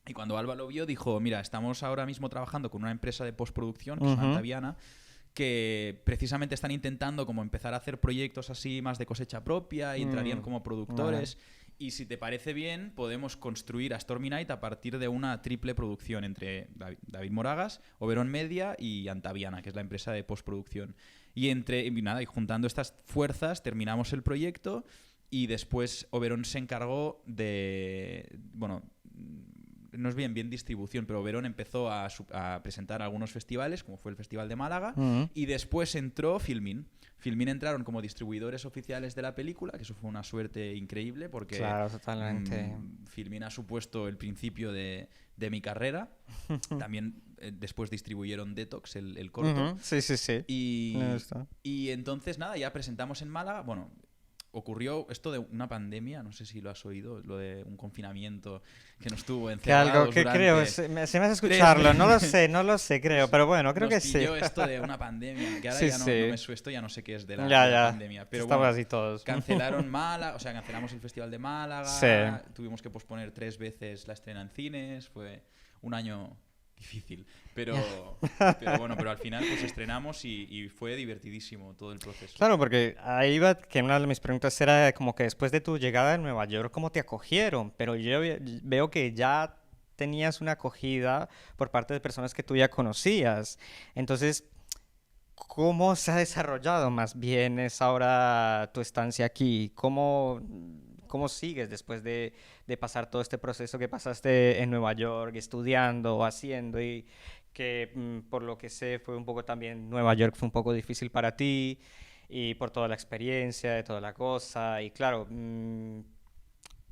y cuando Alba lo vio dijo, mira, estamos ahora mismo trabajando con una empresa de postproducción, que es
Ujú.
Antaviana, que precisamente están intentando como empezar a hacer proyectos así más de cosecha propia y entrarían como productores. Y si te parece bien, podemos construir a Stormy Night a partir de una triple producción entre David Moragas, Oberón Media y Antaviana, que es la empresa de postproducción. Y y juntando estas fuerzas terminamos el proyecto y después Oberón se encargó de... Bueno, no es bien distribución, pero Oberón empezó a presentar algunos festivales, como fue el Festival de Málaga,
Ujú.
y después entró Filmin. Filmin entraron como distribuidores oficiales de la película, que eso fue una suerte increíble porque
Claro, totalmente.
Filmin ha supuesto el principio de mi carrera. También después distribuyeron Detox, el corto.
Ujú. Sí, sí, sí.
Y,
Me gusta.
y entonces, nada, ya presentamos en Málaga. Bueno, ocurrió esto de una pandemia, no sé si lo has oído, lo de un confinamiento que nos tuvo
Que
encerrados
algo que
durante
creo, se me hace escucharlo, no lo sé, creo, pero bueno, creo que
nos
sí.
pilló esto de una pandemia, que ahora
Sí,
ya no
sí.
me esto ya no sé qué es de la
Ya.
pandemia. Pero
Estamos
bueno,
así todos.
cancelaron Málaga, o sea, cancelamos el Festival de Málaga,
Sí.
tuvimos que posponer 3 veces la estrena en cines, fue un año difícil, pero bueno, pero al final pues estrenamos y fue divertidísimo todo el proceso.
Claro, porque ahí iba que una de mis preguntas era como que después de tu llegada a Nueva York, ¿cómo te acogieron? Pero yo veo que ya tenías una acogida por parte de personas que tú ya conocías. Entonces, ¿cómo se ha desarrollado más bien es ahora tu estancia aquí? ¿Cómo sigues después de pasar todo este proceso que pasaste en Nueva York, estudiando, haciendo y que por lo que sé fue un poco también Nueva York fue un poco difícil para ti y por toda la experiencia de toda la cosa y claro,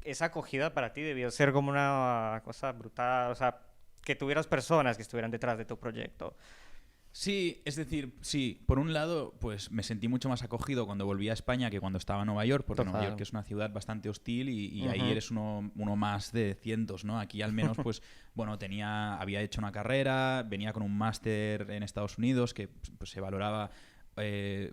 esa acogida para ti debió ser como una cosa brutal, o sea, que tuvieras personas que estuvieran detrás de tu proyecto.
Sí, es decir, sí, por un lado, pues me sentí mucho más acogido cuando volví a España que cuando estaba en Nueva York, porque Nueva York
Total.
es una ciudad bastante hostil y ahí
Ujú.
eres uno más de cientos, ¿no? Aquí al menos, pues, bueno, había hecho una carrera, venía con un máster en Estados Unidos que pues, se valoraba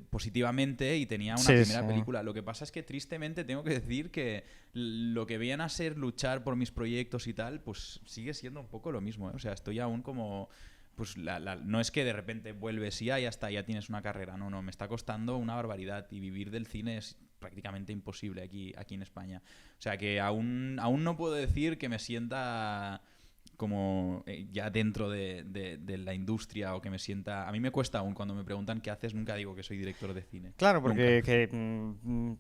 positivamente y tenía una
Sí, sí.
primera película. Lo que pasa es que tristemente tengo que decir que lo que veían a ser luchar por mis proyectos y tal, pues sigue siendo un poco lo mismo, ¿eh? O sea, estoy aún como pues no es que de repente vuelves y ya está, ya tienes una carrera. No, me está costando una barbaridad y vivir del cine es prácticamente imposible aquí en España. O sea que aún no puedo decir que me sienta como ya dentro de la industria o que me sienta... A mí me cuesta aún cuando me preguntan qué haces, nunca digo que soy director de cine.
Claro,
Nunca.
porque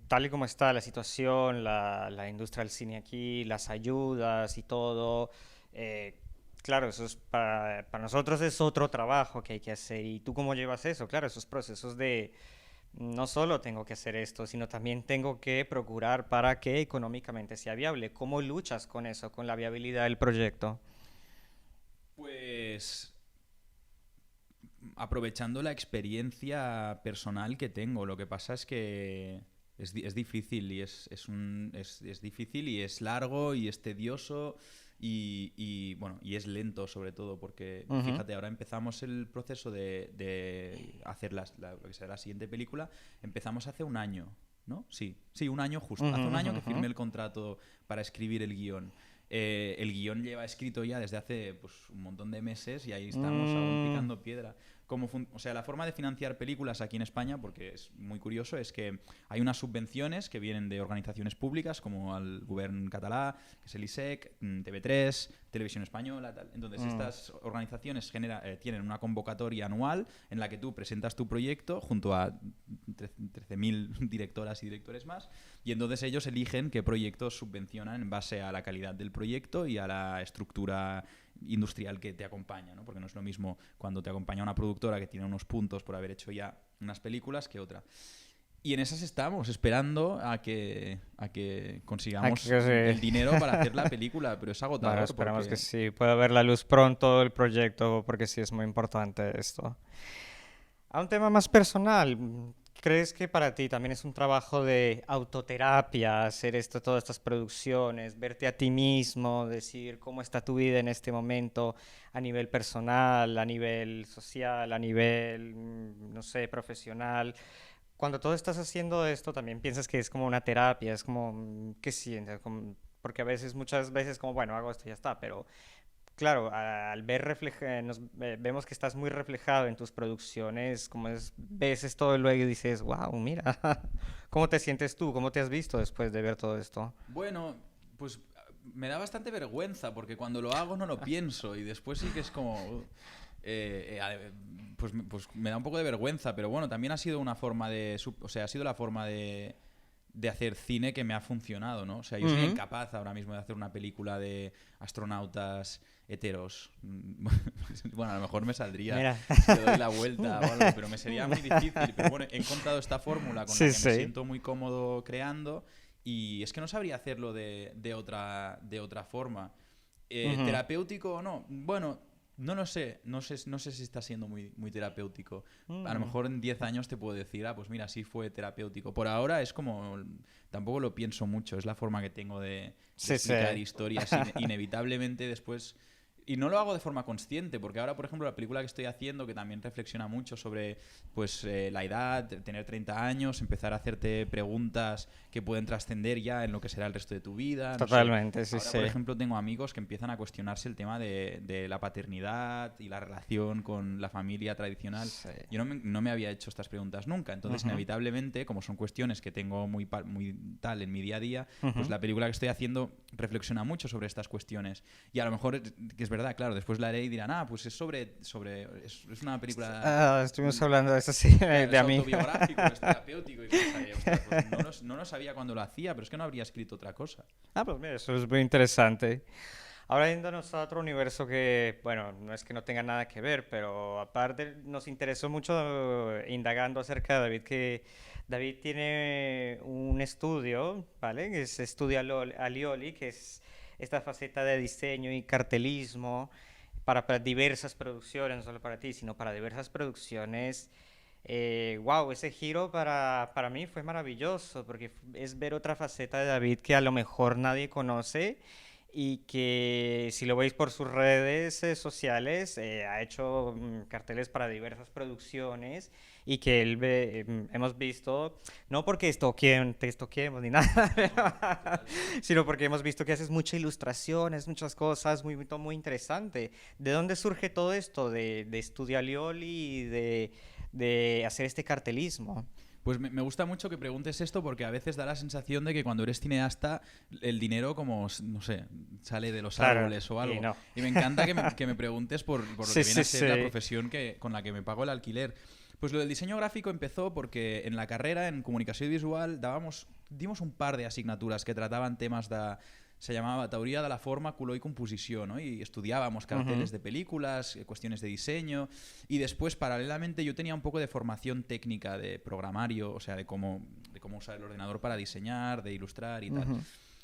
tal y como está la situación, la industria del cine aquí, las ayudas y todo, claro, eso es para nosotros es otro trabajo que hay que hacer. ¿Y tú cómo llevas eso? Claro, esos procesos de no solo tengo que hacer esto, sino también tengo que procurar para que económicamente sea viable. ¿Cómo luchas con eso, con la viabilidad del proyecto?
Pues aprovechando la experiencia personal que tengo. Lo que pasa es que es difícil y es difícil y es largo y es tedioso bueno, y es lento sobre todo porque,
Ujú.
fíjate, ahora empezamos el proceso de hacer lo que será la siguiente película. Empezamos hace un año, ¿no? Sí, un año justo.
Ujú,
Hace un año
ujú,
que
ujú.
firmé el contrato para escribir el guión. El guión lleva escrito ya desde hace pues, un montón de meses y ahí estamos aún
Mm,
picando piedra. O sea, la forma de financiar películas aquí en España, porque es muy curioso, es que hay unas subvenciones que vienen de organizaciones públicas como el Govern català, que es el ISEC, TV3, Televisión Española, tal. Entonces,
mm.
estas organizaciones tienen una convocatoria anual en la que tú presentas tu proyecto junto a 13.000 directoras y directores más y entonces ellos eligen qué proyectos subvencionan en base a la calidad del proyecto y a la estructura industrial que te acompaña, ¿no? Porque no es lo mismo cuando te acompaña una productora que tiene unos puntos por haber hecho ya unas películas que otra. Y en esas estamos, esperando a que consigamos
Aquí,
el
sí.
dinero para hacer la película, pero es
Bueno,
agotador
esperamos que
porque...
sí pueda ver la luz pronto el proyecto, porque sí es muy importante esto. A un tema más personal, ¿crees que para ti también es un trabajo de autoterapia hacer esto, todas estas producciones, verte a ti mismo, decir cómo está tu vida en este momento a nivel personal, a nivel social, a nivel, no sé, profesional? Cuando tú estás haciendo esto, también piensas que es como una terapia, es como, ¿qué sientes? Porque a veces, muchas veces, como, bueno, hago esto y ya está, pero claro, al ver vemos que estás muy reflejado en tus producciones, como es, ves esto luego y dices, wow, mira, ¿cómo te sientes tú? ¿Cómo te has visto después de ver todo esto?
Bueno, pues me da bastante vergüenza porque cuando lo hago no lo pienso y después sí que es como... pues me da un poco de vergüenza, pero bueno, también ha sido una forma o sea, ha sido la forma de hacer cine que me ha funcionado, ¿no? O sea, yo sería
Ujú.
incapaz ahora mismo de hacer una película de astronautas heteros. Bueno, a lo mejor me saldría
Mira.
si le doy la vuelta o algo, pero me sería muy difícil. Pero bueno, he encontrado esta fórmula con la
Sí,
que me
sí.
siento muy cómodo creando y es que no sabría hacerlo de otra forma.
Ujú.
¿Terapéutico o no? Bueno, no lo sé. No sé si está siendo muy, muy terapéutico. A lo
Mm.
mejor en 10 años te puedo decir, pues mira, sí fue terapéutico. Por ahora es como, tampoco lo pienso mucho, es la forma que tengo de
Sí, sí.
explicar historias. Inevitablemente después... Y no lo hago de forma consciente, porque ahora, por ejemplo, la película que estoy haciendo, que también reflexiona mucho sobre pues, la edad, tener 30 años, empezar a hacerte preguntas que pueden trascender ya en lo que será el resto de tu vida, no sé.
Totalmente, sí,
Ahora,
sí.
por ejemplo, tengo amigos que empiezan a cuestionarse el tema de la paternidad y la relación con la familia tradicional.
Sí.
Yo no me había hecho estas preguntas nunca, entonces
Ujú.
inevitablemente, como son cuestiones que tengo muy tal en mi día a día, pues
Ujú.
la película que estoy haciendo reflexiona mucho sobre estas cuestiones. Y a lo mejor, que es verdad, claro, después la haré y dirán, pues es es una película...
Estuvimos hablando de eso, sí,
Claro,
de
es
a mí.
autobiográfico, es terapéutico y pensaré, ostras, pues no lo sabía cuando lo hacía, pero es que no habría escrito otra cosa.
Pues mira, eso es muy interesante. Ahora yéndonos a otro universo que, bueno, no es que no tenga nada que ver, pero aparte nos interesó mucho indagando acerca de David, que David tiene un estudio, ¿vale? Que es Estudio Alioli, que es esta faceta de diseño y cartelismo para diversas producciones, no solo para ti, sino para diversas producciones. Wow, ese giro para mí fue maravilloso, porque es ver otra faceta de David que a lo mejor nadie conoce y que si lo veis por sus redes sociales ha hecho carteles para diversas producciones y que hemos visto, no porque te estoquemos ni nada, sino porque hemos visto que haces muchas ilustraciones, muchas cosas, muy interesante. ¿De dónde surge todo esto de Estudio Alioli y de hacer este cartelismo?
Pues me gusta mucho que preguntes esto porque a veces da la sensación de que cuando eres cineasta el dinero como, no sé, sale de los
Claro,
árboles o
y
algo.
no.
Y me encanta que me preguntes por lo
Sí,
que viene
sí,
a ser la
sí.
profesión con la que me pago el alquiler. Pues lo del diseño gráfico empezó porque en la carrera en comunicación visual dimos un par de asignaturas que trataban temas se llamaba Teoria de la forma, color y composición, ¿no? Y estudiábamos
Ujú.
carteles de películas, cuestiones de diseño, y después, paralelamente, yo tenía un poco de formación técnica de programario, o sea, de cómo usar el ordenador para diseñar, de ilustrar y tal.
Ujú.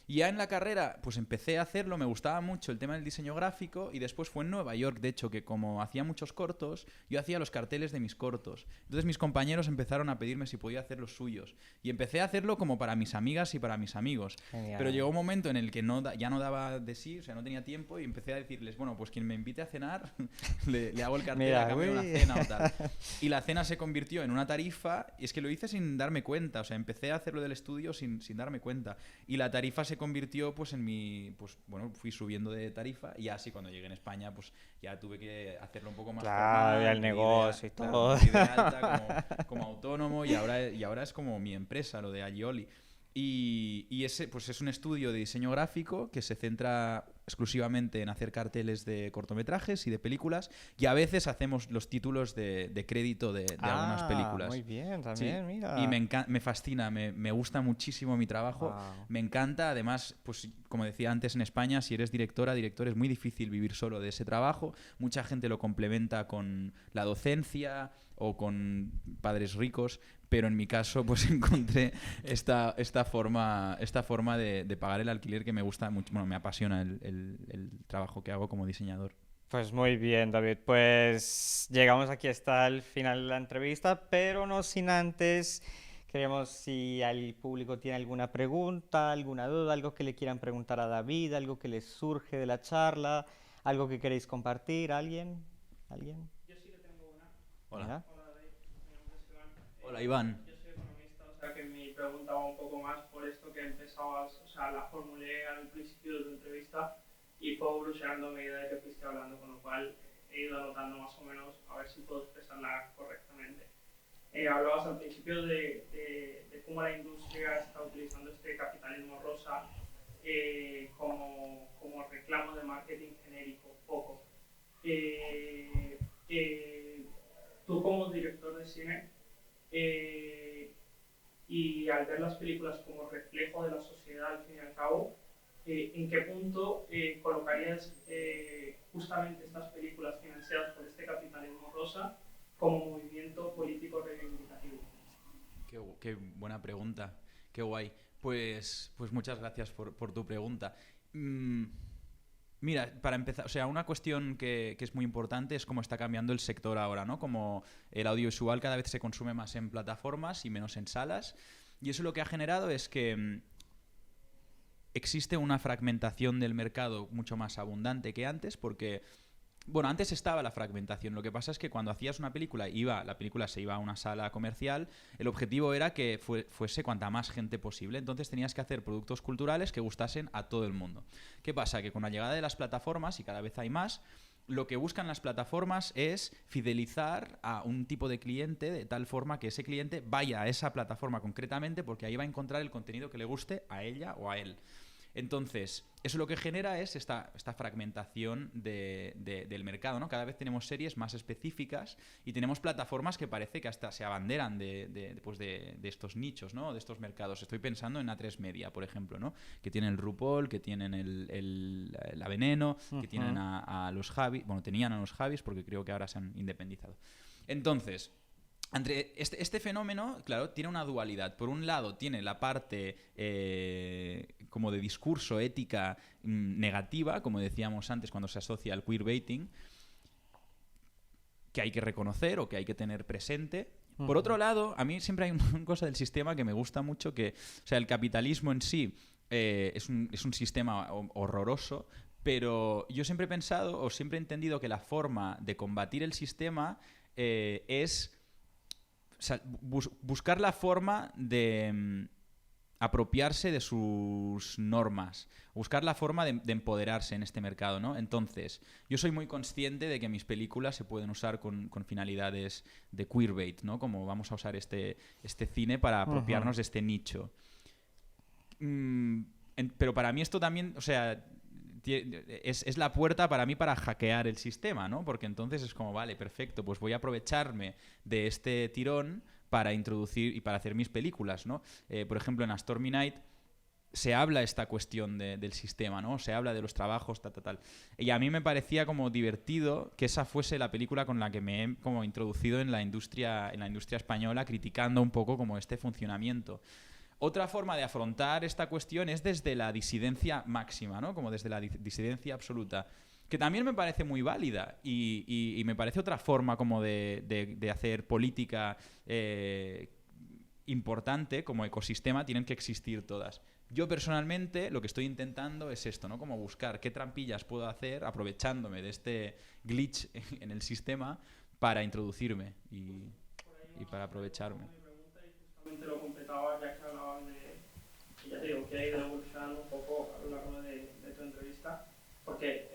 Y ya en la carrera, pues empecé a hacerlo, me gustaba mucho el tema del diseño gráfico y después fue en Nueva York, de hecho, que como hacía muchos cortos, yo hacía los carteles de mis cortos. Entonces mis compañeros empezaron a pedirme si podía hacer los suyos. Y empecé a hacerlo como para mis amigas y para mis amigos. Pero
Genial.
llegó un momento en el que ya no daba de sí, o sea, no tenía tiempo y empecé a decirles, bueno, pues quien me invite a cenar, le hago el cartel a
Mira,
cambio de una
uy.
cena o tal. Y la cena se convirtió en una tarifa y es que lo hice sin darme cuenta, o sea, empecé a hacerlo del estudio sin darme cuenta. Y la tarifa se convirtió pues en pues bueno, fui subiendo de tarifa y así cuando llegué en España pues ya tuve que hacerlo un poco más
Claro, y
formal,
al negocio y
claro, me
todo.
di de alta como autónomo y ahora es como mi empresa, lo de Agioli. Y ese pues es un estudio de diseño gráfico que se centra exclusivamente en hacer carteles de cortometrajes y de películas y a veces hacemos los títulos de crédito de algunas
Muy
películas.
bien,
Sí,
también,
y
mira.
me fascina, me gusta muchísimo mi trabajo,
Wow.
me encanta, además, pues como decía antes en España, si eres director es muy difícil vivir solo de ese trabajo, mucha gente lo complementa con la docencia, o con padres ricos, pero en mi caso pues encontré esta forma de pagar el alquiler que me gusta mucho, bueno, me apasiona el trabajo que hago como diseñador.
Pues muy bien, David. Pues llegamos aquí hasta el final de la entrevista, pero no sin antes, queremos si el público tiene alguna pregunta, alguna duda, algo que le quieran preguntar a David, algo que les surge de la charla, algo que queréis compartir. ¿Alguien? ¿Alguien?
Yo sí que tengo una.
Hola.
Venga.
Hola David, mi nombre es Iván.
Hola, Iván.
Yo soy economista, o sea que mi pregunta va un poco más por esto que empezabas, o sea, la formulé al principio de tu entrevista y fue evolucionando a medida de que fuiste hablando, con lo cual he ido anotando más o menos a ver si puedo expresarla correctamente. Hablabas al principio de cómo la industria está utilizando este capitalismo rosa como reclamo de marketing genérico, poco. Eh, eh, Tú como director de cine y al ver las películas como reflejo de la sociedad al fin y al cabo, ¿en qué punto colocarías justamente estas películas financiadas por este capitalismo rosa como movimiento político reivindicativo?
Qué buena pregunta, qué guay. Pues muchas gracias por tu pregunta. Mira, para empezar, o sea, una cuestión que es muy importante es cómo está cambiando el sector ahora, ¿no? Como el audiovisual cada vez se consume más en plataformas y menos en salas. Y eso lo que ha generado es que existe una fragmentación del mercado mucho más abundante que antes, porque bueno, antes estaba la fragmentación. Lo que pasa es que cuando hacías una película, la película se iba a una sala comercial, el objetivo era que fuese cuanta más gente posible. Entonces tenías que hacer productos culturales que gustasen a todo el mundo. ¿Qué pasa? Que con la llegada de las plataformas, y cada vez hay más, lo que buscan las plataformas es fidelizar a un tipo de cliente de tal forma que ese cliente vaya a esa plataforma concretamente porque ahí va a encontrar el contenido que le guste a ella o a él. Entonces, eso lo que genera es esta fragmentación del mercado, ¿no? Cada vez tenemos series más específicas y tenemos plataformas que parece que hasta se abanderan de estos nichos, ¿no? De estos mercados. Estoy pensando en A3 Media, por ejemplo, ¿no? Que tienen el RuPaul, que tienen la Veneno, que tienen a los Javis, bueno, tenían a los Javis porque creo que ahora se han independizado. Entonces, este fenómeno, claro, tiene una dualidad. Por un lado, tiene la parte como de discurso, ética negativa, como decíamos antes, cuando se asocia al queerbaiting, que hay que reconocer o que hay que tener presente. Por otro lado, a mí siempre hay una cosa del sistema que me gusta mucho, que, o sea, el capitalismo en sí es un sistema horroroso, pero yo siempre he pensado o siempre he entendido que la forma de combatir el sistema es... O sea, buscar la forma de apropiarse de sus normas, buscar la forma de empoderarse en este mercado, ¿no? Entonces, yo soy muy consciente de que mis películas se pueden usar con finalidades de queerbait, ¿no? Como vamos a usar este cine para apropiarnos de este nicho. Pero para mí esto también, o sea, es la puerta para mí para hackear el sistema, ¿no? Porque entonces es como, vale, perfecto, pues voy a aprovecharme de este tirón para introducir y para hacer mis películas, ¿no? Por ejemplo, en A Stormy Night se habla esta cuestión del sistema, ¿no? Se habla de los trabajos, tal. Y a mí me parecía como divertido que esa fuese la película con la que me he como introducido en la industria española, criticando un poco como este funcionamiento. Otra forma de afrontar esta cuestión es desde la disidencia máxima, ¿no? Como desde la disidencia absoluta, que también me parece muy válida y me parece otra forma como de hacer política importante como ecosistema. Tienen que existir todas. Yo personalmente lo que estoy intentando es esto, ¿no? Como buscar qué trampillas puedo hacer aprovechándome de este glitch en el sistema para introducirme y para aprovecharme.
Lo completaba ya que hablabas ya te digo, que ha ido evolucionando un poco a lo largo de tu entrevista, porque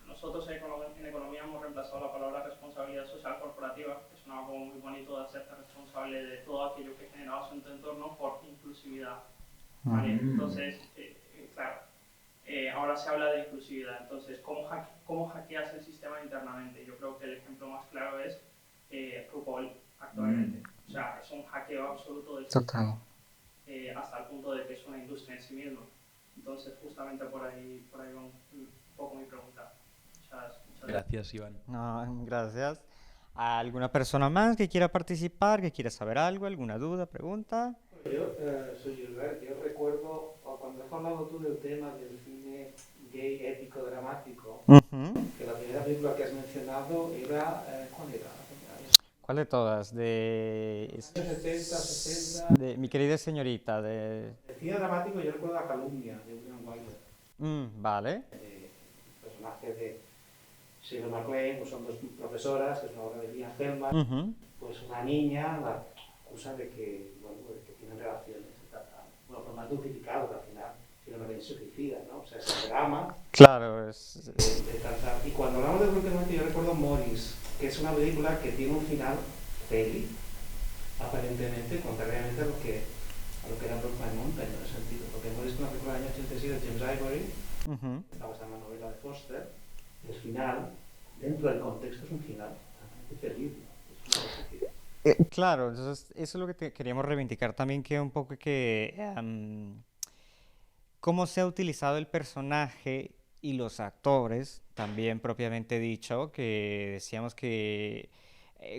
nosotros en economía hemos reemplazado la palabra responsabilidad social corporativa, que es algo muy bonito de hacerte responsable de todo aquello que generabas en tu entorno por inclusividad. ¿Vale? Entonces, claro, ahora se habla de inclusividad. Entonces, ¿cómo hackeas el sistema internamente? Yo creo que el ejemplo más claro es RuPaul actualmente. O sea, es un hackeo absoluto del sistema, hasta el punto de que es una industria en sí misma. Entonces, justamente por ahí va un poco mi pregunta. Muchas
gracias, Iván.
No, gracias. ¿Alguna persona más que quiera participar, que quiera saber algo, alguna duda, pregunta?
Yo soy Gilbert, yo recuerdo cuando has hablado tú del tema del cine gay épico dramático,
Ujú.
que la primera película que has mencionado era, ¿cuál era?
¿Cuál de todas?
Años 70, 60.
De mi querida señorita, de...
El cine dramático yo recuerdo La calumnia de William Wyler,
vale.
el personaje de Shirley MacLaine, pues son dos profesoras, que es una obra de Ian Feldman,
Ujú.
pues una niña la acusa de que, bueno, de que tienen relaciones, bueno, por más dulcificado que al final Shirley MacLaine se suicida, ¿no? O sea, es el drama
Claro,
de tratar. Y cuando hablamos de Brooklyn, yo recuerdo Morris, que es una película que tiene un final feliz, aparentemente, contrariamente a lo que era Brokeback Mountain, en ese sentido. Porque Morris es una película del año 86 de James Ivory,
ujú.
está basada en la novela de Foster. El final, dentro del contexto, es un final realmente feliz, ¿no? Es una cosa que...
Claro, entonces eso es lo que queríamos reivindicar también, que un poco que cómo se ha utilizado el personaje y los actores, también propiamente dicho, que decíamos que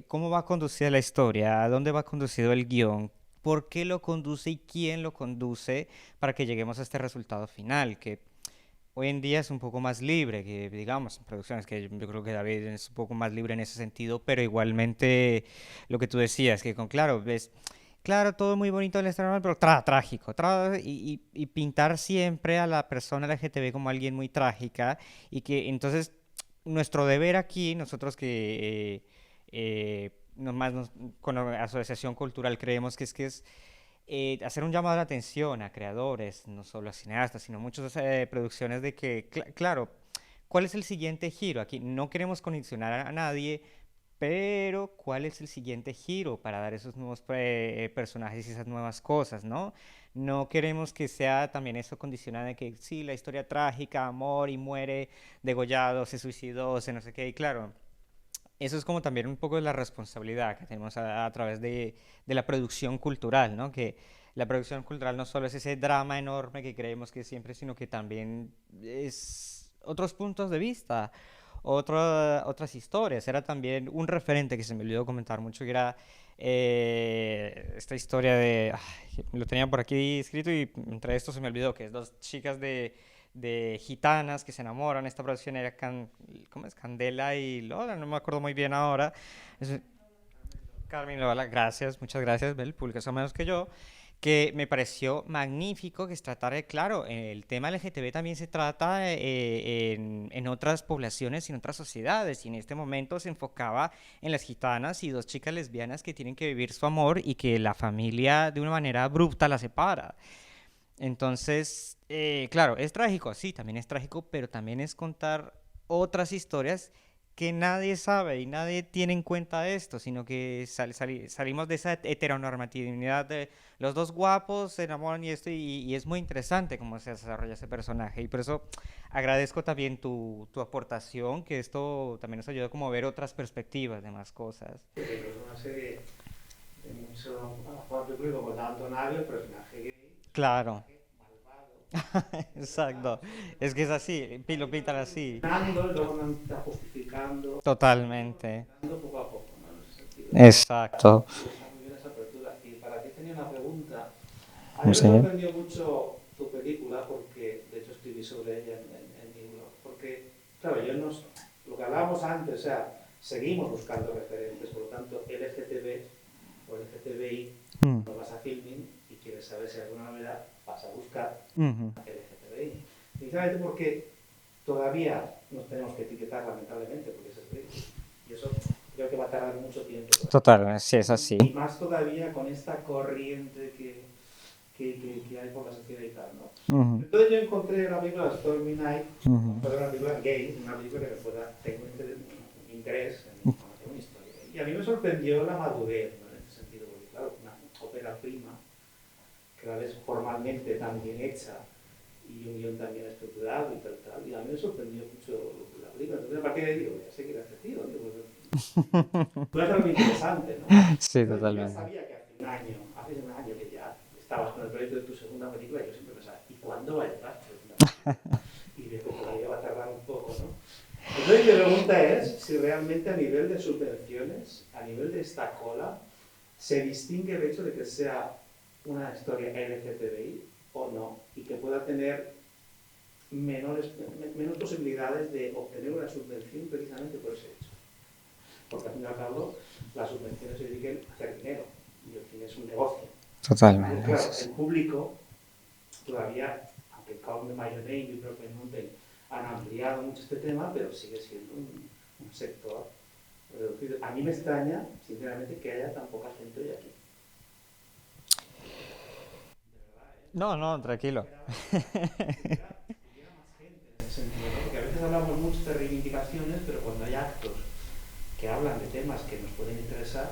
cómo va conducida la historia, a dónde va conducido el guión, por qué lo conduce y quién lo conduce para que lleguemos a este resultado final, que hoy en día es un poco más libre, que digamos, en producciones que yo creo que David es un poco más libre en ese sentido, pero igualmente lo que tú decías, que con claro, ves, claro, todo muy bonito en el Instagram, pero trágico, y pintar siempre a la persona LGTB como alguien muy trágica, y que entonces nuestro deber aquí, nosotros que nomás con la Asociación Cultural creemos que es hacer un llamado de atención a creadores, no solo a cineastas, sino muchas producciones de que, claro, ¿cuál es el siguiente giro? Aquí no queremos condicionar a nadie, pero ¿cuál es el siguiente giro para dar esos nuevos personajes y esas nuevas cosas, ¿no? No queremos que sea también eso condicionado de que sí, la historia trágica, amor y muere degollado, se suicidó, se no sé qué, y claro, eso es como también un poco de la responsabilidad que tenemos a través de la producción cultural, ¿no? Que la producción cultural no solo es ese drama enorme que creemos que siempre, sino que también es otros puntos de vista, otras historias. Era también un referente que se me olvidó comentar mucho, que era esta historia de... ay, lo tenía por aquí escrito y entre esto se me olvidó, que es dos chicas de gitanas que se enamoran. Esta producción era ¿cómo es? Candela y Lola, no me acuerdo muy bien ahora. Es- Carmen Lola, gracias, muchas gracias, Bel, publicas a menos que yo, que me pareció magnífico que se tratara de, claro, el tema LGTB también se trata en otras poblaciones y en otras sociedades, y en este momento se enfocaba en las gitanas y dos chicas lesbianas que tienen que vivir su amor y que la familia de una manera abrupta la separa. Entonces, claro, es trágico, sí, también es trágico, pero también es contar otras historias que nadie sabe y nadie tiene en cuenta esto, sino que salimos de esa heteronormatividad de los dos guapos se enamoran y esto, y es muy interesante cómo se desarrolla ese personaje. Y por eso agradezco también tu aportación, que esto también nos ayuda como a ver otras perspectivas de más cosas.
Es una serie de mucho público con Downton Abbey, el personaje gay,
Claro,
malvado,
exacto. Es que es así, lo pintan así.
y luego no está justificando,
Totalmente.
dando poco a poco, ¿no? En ese sentido.
Exacto.
Y está muy bien esa apertura. Y para ti tenía una pregunta. A mí
No
me
sé.
sorprendió mucho tu película porque, de hecho, escribí sobre ella en mi blog. Porque, claro, lo que hablábamos antes, o sea, seguimos buscando referentes, por lo tanto, LGTB o LGTBI,
Mm.
no vas a Filming y quieres saber si hay alguna novedad, vas a buscar
Ujú.
LGTBI. Precisamente porque todavía nos tenemos que etiquetar, lamentablemente, porque eso es gris. Y eso creo que va a tardar mucho tiempo.
Total, sí, es así.
Y más todavía con esta corriente que hay por la sociedad y tal, ¿no?
Ujú.
Entonces yo encontré la película Stormy Night,
Ujú.
una película gay, una película que pueda tener un interés en conocer una historia. Y a mí me sorprendió la madurez, ¿no? En ese sentido, porque claro, una ópera prima, que a la vez formalmente tan bien hecha y un guión tan bien estructurado y tal, y a mí me sorprendió mucho la película. Entonces a partir de ahí digo, ya sé que era este tío, digo, puede ser muy interesante, ¿no?
Sí,
Yo ya
totalmente.
sabía que hace un año que ya estabas con el proyecto de tu segunda película y yo siempre pensaba, ¿y cuándo va a llegar? Y veo que todavía va a tardar un poco, ¿no? Entonces mi pregunta es si realmente a nivel de subvenciones, a nivel de esta cola, se distingue el hecho de que sea una historia LGTBI o no, y que pueda tener menos posibilidades de obtener una subvención precisamente por ese hecho. Porque al fin y al cabo las subvenciones se dedican a hacer dinero y el cine es un negocio.
Totalmente.
Claro, el público todavía, aunque Call Me By Your Name y Brokeback Mountain han ampliado mucho este tema, pero sigue siendo un sector reducido. A mí me extraña, sinceramente, que haya tan poca gente hoy aquí.
No, no, tranquilo.
Hubiera más gente en ese sentido, ¿no? Porque a veces hablamos mucho de reivindicaciones, pero cuando hay actos que hablan de temas que nos pueden interesar,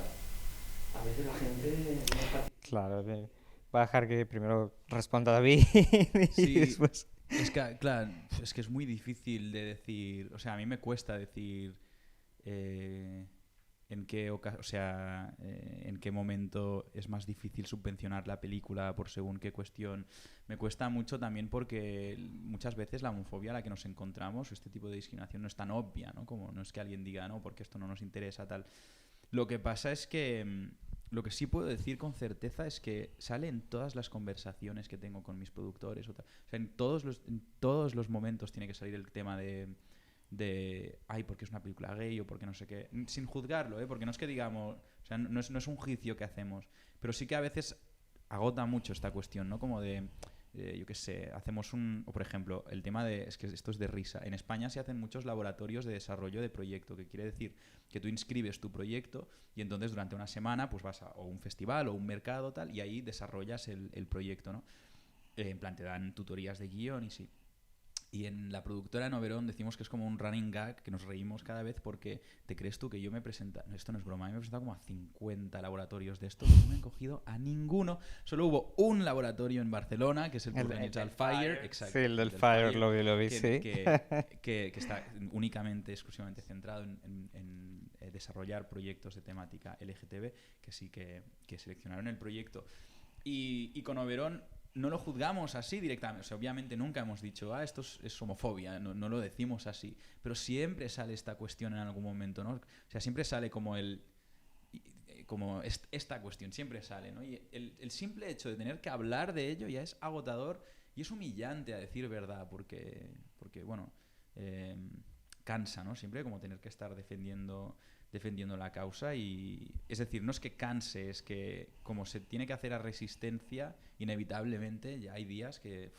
a veces la gente no está...
Claro, voy a dejar que primero responda David y
Sí,
después...
es que, claro, es que es muy difícil de decir, o sea, a mí me cuesta decir en qué en qué momento es más difícil subvencionar la película por según qué cuestión. Me cuesta mucho también porque muchas veces la homofobia a la que nos encontramos, este tipo de discriminación no es tan obvia, ¿no? Como no es que alguien diga, no, porque esto no nos interesa, tal. Lo que pasa es que lo que sí puedo decir con certeza es que sale en todas las conversaciones que tengo con mis productores. O sea, en todos los momentos tiene que salir el tema ay, porque es una película gay o porque no sé qué. Sin juzgarlo, ¿eh? Porque no es que digamos, o sea, no es un juicio que hacemos, pero sí que a veces agota mucho esta cuestión, ¿no? Como de, yo qué sé, hacemos o por ejemplo, el tema es que esto es de risa. En España se hacen muchos laboratorios de desarrollo de proyecto, que quiere decir que tú inscribes tu proyecto y entonces durante una semana pues vas a o un festival o un mercado tal y ahí desarrollas el proyecto, ¿no? En plan, te dan tutorías de guión y sí. Y en la productora de Noverón decimos que es como un running gag, que nos reímos cada vez porque te crees tú que yo me he presentado, esto no es broma, me he presentado como a 50 laboratorios de estos, no me han cogido a ninguno, solo hubo un laboratorio en Barcelona, que es el Protagonizal Fire, exacto.
Sí, el del Fire, lo vi, sí.
Que está únicamente, exclusivamente centrado en desarrollar proyectos de temática LGTB, que sí que seleccionaron el proyecto. Y con Oberón no lo juzgamos así directamente. O sea, obviamente nunca hemos dicho, esto es homofobia, no lo decimos así. Pero siempre sale esta cuestión en algún momento, ¿no? O sea, siempre sale como esta cuestión, siempre sale, ¿no? Y el simple hecho de tener que hablar de ello ya es agotador y es humillante, a decir verdad, porque bueno, cansa, ¿no? Siempre como tener que estar defendiendo la causa y es decir, no es que canse, es que como se tiene que hacer a resistencia, inevitablemente ya hay días que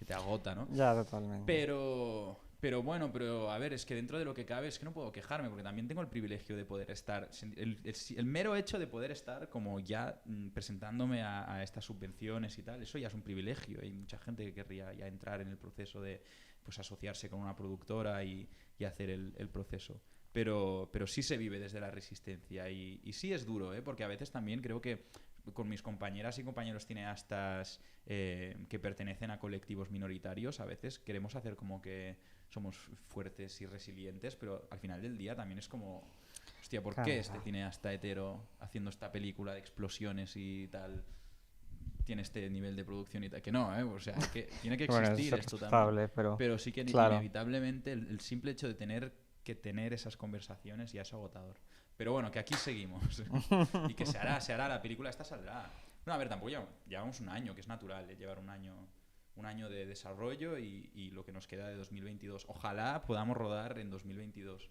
te agota, ¿no?
Ya, totalmente.
Pero bueno, a ver, es que dentro de lo que cabe es que no puedo quejarme porque también tengo el privilegio de poder estar, el mero hecho de poder estar como ya presentándome a estas subvenciones y tal, eso ya es un privilegio. Hay mucha gente que querría ya entrar en el proceso de pues asociarse con una productora y hacer el proceso. Pero sí se vive desde la resistencia y sí es duro, porque a veces también creo que con mis compañeras y compañeros cineastas que pertenecen a colectivos minoritarios, a veces queremos hacer como que somos fuertes y resilientes, pero al final del día también es como, hostia, ¿por qué este cineasta hetero haciendo esta película de explosiones y tal tiene este nivel de producción y tal? Que no, o sea, que tiene que existir
bueno,
esto también.
Pero
sí que inevitablemente el simple hecho de tener esas conversaciones ya es agotador. Pero bueno, que aquí seguimos. Y que se hará, la película esta saldrá. No, a ver, tampoco llevamos un año, que es natural, llevar un año de desarrollo y lo que nos queda de 2022. Ojalá podamos rodar en 2022.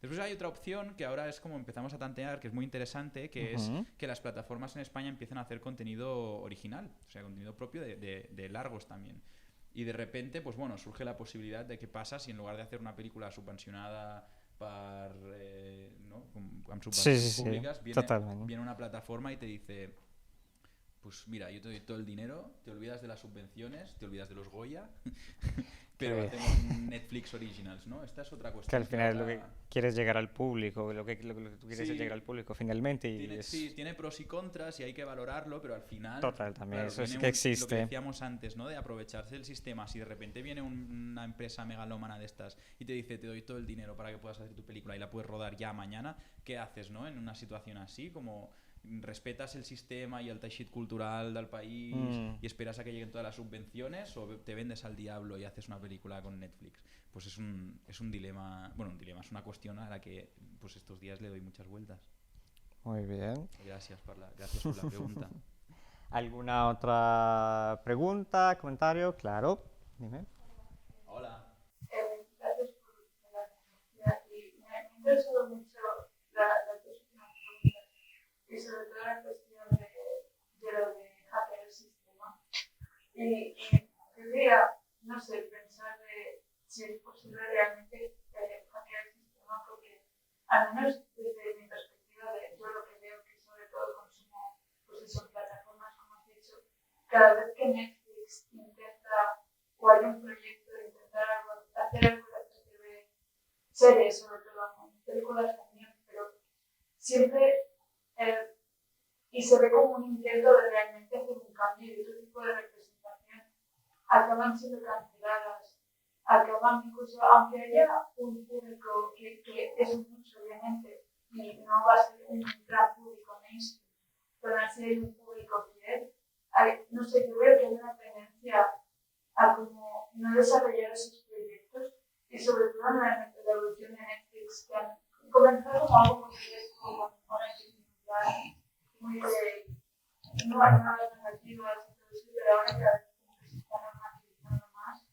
Después hay otra opción que ahora es como empezamos a tantear, que es muy interesante, que es que las plataformas en España empiecen a hacer contenido original, o sea, contenido propio de largos también. Y de repente, pues bueno, surge la posibilidad de qué pasa si en lugar de hacer una película subvencionada con subvenciones públicas, viene una plataforma y te dice, pues mira, yo te doy todo el dinero, te olvidas de las subvenciones, te olvidas de los Goya, pero hacemos Netflix Originals, ¿no? Esta es otra cuestión.
Que al final es lo que quieres llegar al público, lo que tú quieres es llegar al público finalmente.
Tiene pros y contras y hay que valorarlo, pero al final...
Total, también,
claro,
eso es que existe.
Lo que decíamos antes, ¿no? De aprovecharse del sistema. Si de repente viene una empresa megalómana de estas y te dice, te doy todo el dinero para que puedas hacer tu película y la puedes rodar ya mañana, ¿qué haces, no? En una situación así, como... respetas el sistema y el teixit cultural del país y esperas a que lleguen todas las subvenciones, o te vendes al diablo y haces una película con Netflix. Pues es un dilema, bueno, un dilema, es una cuestión a la que pues estos días le doy muchas vueltas.
Muy bien.
Gracias por la pregunta.
¿Alguna otra pregunta, comentario? Claro, dime.
Hola.
Gracias por la respuesta. Y me interesó mucho las dos últimas preguntas y sobre todo la cuestión de lo de hackear el sistema. Y quería, no sé, pensar de si es posible realmente hackear el sistema, porque al menos desde mi perspectiva, yo lo que veo que sobre todo consumo, pues eso, plataformas como has dicho, cada vez que Netflix intenta o hay un proyecto de intentar hacer algo de TV, series sobre todo, películas también, pero siempre, y se ve como un intento de realmente hacer un cambio y otro tipo de representación, acaban siendo canceladas, acaban incluso, aunque haya un público que es mucho, obviamente, y no va a ser un gran público mainstream, pero así hay un público fiel, no sé, yo veo que hay una tendencia a como no desarrollar esos proyectos y sobre todo en la evolución de Netflix, que han comenzado como algo muy fresco, con muy de nuevas narrativas, pero ahora cada vez como que se está normalizando más.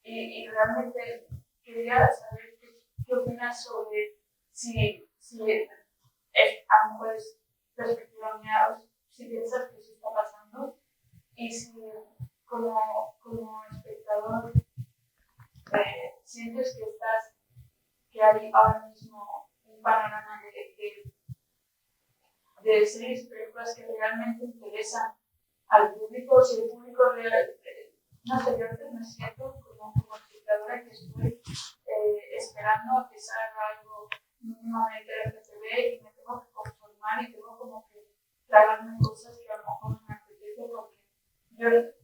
Y realmente quería saber qué opinas sobre si a lo mejor es perspectiva mía, si piensas que eso está pasando y si como espectador sientes que hay ahora mismo un panorama de series y películas que realmente interesan al público, si el público real, no sé, yo a veces me siento como espectadora que estoy esperando a que salga algo mínimamente de TV y me tengo que conformar y tengo como que tragarme cosas que a lo mejor no me apetece porque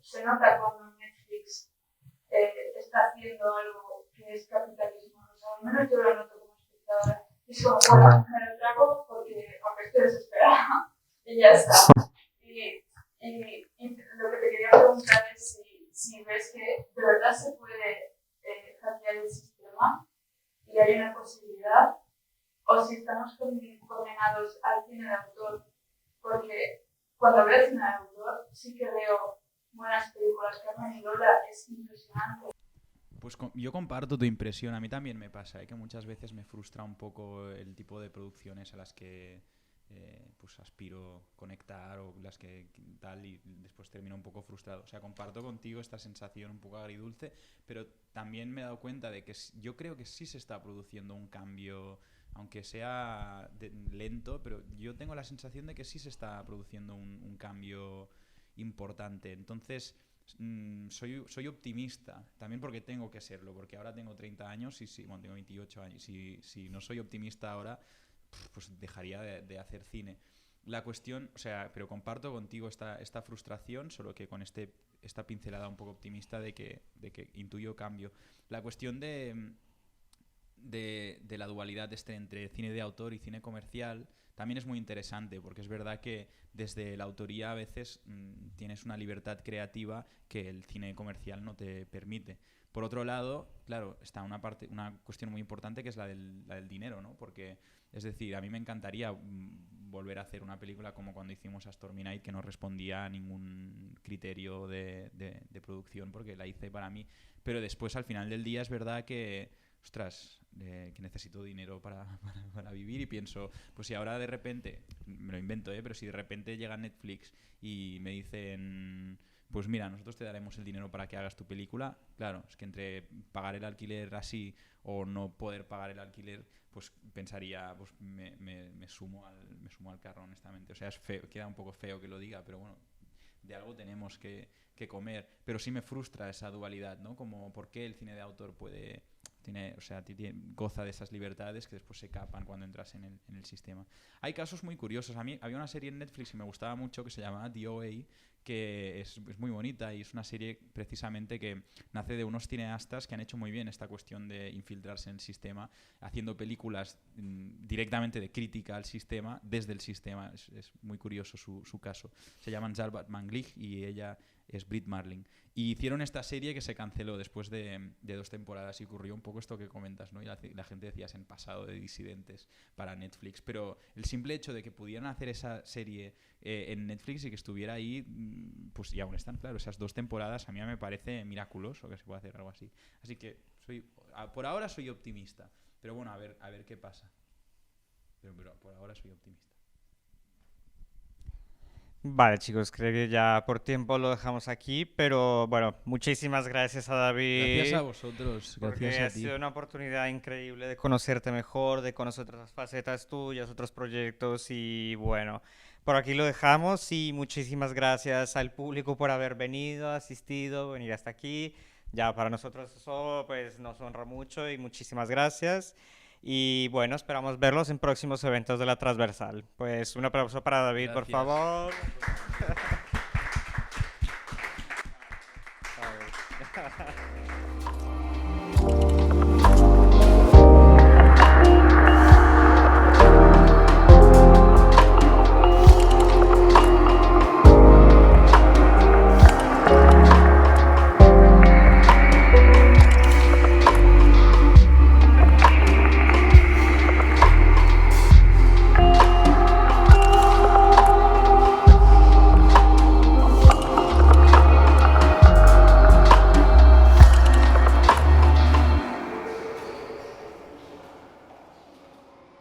se nota cuando Netflix está haciendo algo que es capitalismo, o sea, al menos yo lo noto como espectadora. Es como, bueno, me lo trago porque estoy desesperada y ya está. Y lo que te quería preguntar es si ves que de verdad se puede hackear el sistema y hay una posibilidad, o si estamos condenados al cine de autor, porque cuando veo cine de autor sí que veo buenas películas. Carmen y Lola es impresionante.
Pues yo comparto tu impresión. A mí también me pasa, que muchas veces me frustra un poco el tipo de producciones a las que pues aspiro conectar o las que tal, y después termino un poco frustrado. O sea, comparto contigo esta sensación un poco agridulce, pero también me he dado cuenta de que yo creo que sí se está produciendo un cambio, aunque sea lento, pero yo tengo la sensación de que sí se está produciendo un cambio importante. Entonces soy optimista, también porque tengo que serlo, porque ahora tengo 30 años y bueno, tengo 28 años, si no soy optimista ahora, pues dejaría de hacer cine. La cuestión, o sea, pero comparto contigo esta frustración, solo que con esta pincelada un poco optimista de que intuyo cambio. La cuestión de la dualidad entre cine de autor y cine comercial también es muy interesante, porque es verdad que desde la autoría a veces tienes una libertad creativa que el cine comercial no te permite. Por otro lado, claro, está una cuestión muy importante que es la del dinero, ¿no? Porque, es decir, a mí me encantaría volver a hacer una película como cuando hicimos A Stormy Night, que no respondía a ningún criterio de producción, porque la hice para mí. Pero después, al final del día, es verdad que ostras, que necesito dinero para vivir, y pienso, pues si ahora de repente, me lo invento, pero si de repente llega Netflix y me dicen, pues mira, nosotros te daremos el dinero para que hagas tu película, claro, es que entre pagar el alquiler así o no poder pagar el alquiler, pues pensaría, pues me sumo al carro, honestamente. O sea, es feo, queda un poco feo que lo diga, pero bueno, de algo tenemos que comer. Pero sí me frustra esa dualidad, ¿no? Como por qué el cine de autor goza de esas libertades que después se capan cuando entras en el sistema. Hay casos muy curiosos. A mí había una serie en Netflix que me gustaba mucho que se llamaba DOA, que es muy bonita y es una serie precisamente que nace de unos cineastas que han hecho muy bien esta cuestión de infiltrarse en el sistema, haciendo películas directamente de crítica al sistema, desde el sistema. Es muy curioso su caso. Se llaman Zalbat Manglich y ella es Brit Marling. Y hicieron esta serie que se canceló después de 2 temporadas y ocurrió un poco esto que comentas, ¿no? Y la gente decía es en pasado de disidentes para Netflix, pero el simple hecho de que pudieran hacer esa serie en Netflix y que estuviera ahí, pues ya aún están, claro, esas 2 temporadas a mí me parece miraculoso que se pueda hacer algo así. Así que por ahora soy optimista, pero bueno, a ver qué pasa. Pero por ahora soy optimista.
Vale, chicos, creo que ya por tiempo lo dejamos aquí, pero bueno, muchísimas gracias a David.
Gracias a vosotros,
Porque
gracias
ha
a ti.
sido una oportunidad increíble de conocerte mejor, de conocer otras facetas tuyas, otros proyectos y bueno, por aquí lo dejamos y muchísimas gracias al público por haber venido, asistido, venir hasta aquí. Ya para nosotros eso pues nos honra mucho y muchísimas gracias. Y bueno, esperamos verlos en próximos eventos de la Transversal. Pues un aplauso para David, por
Gracias.
favor. A ver.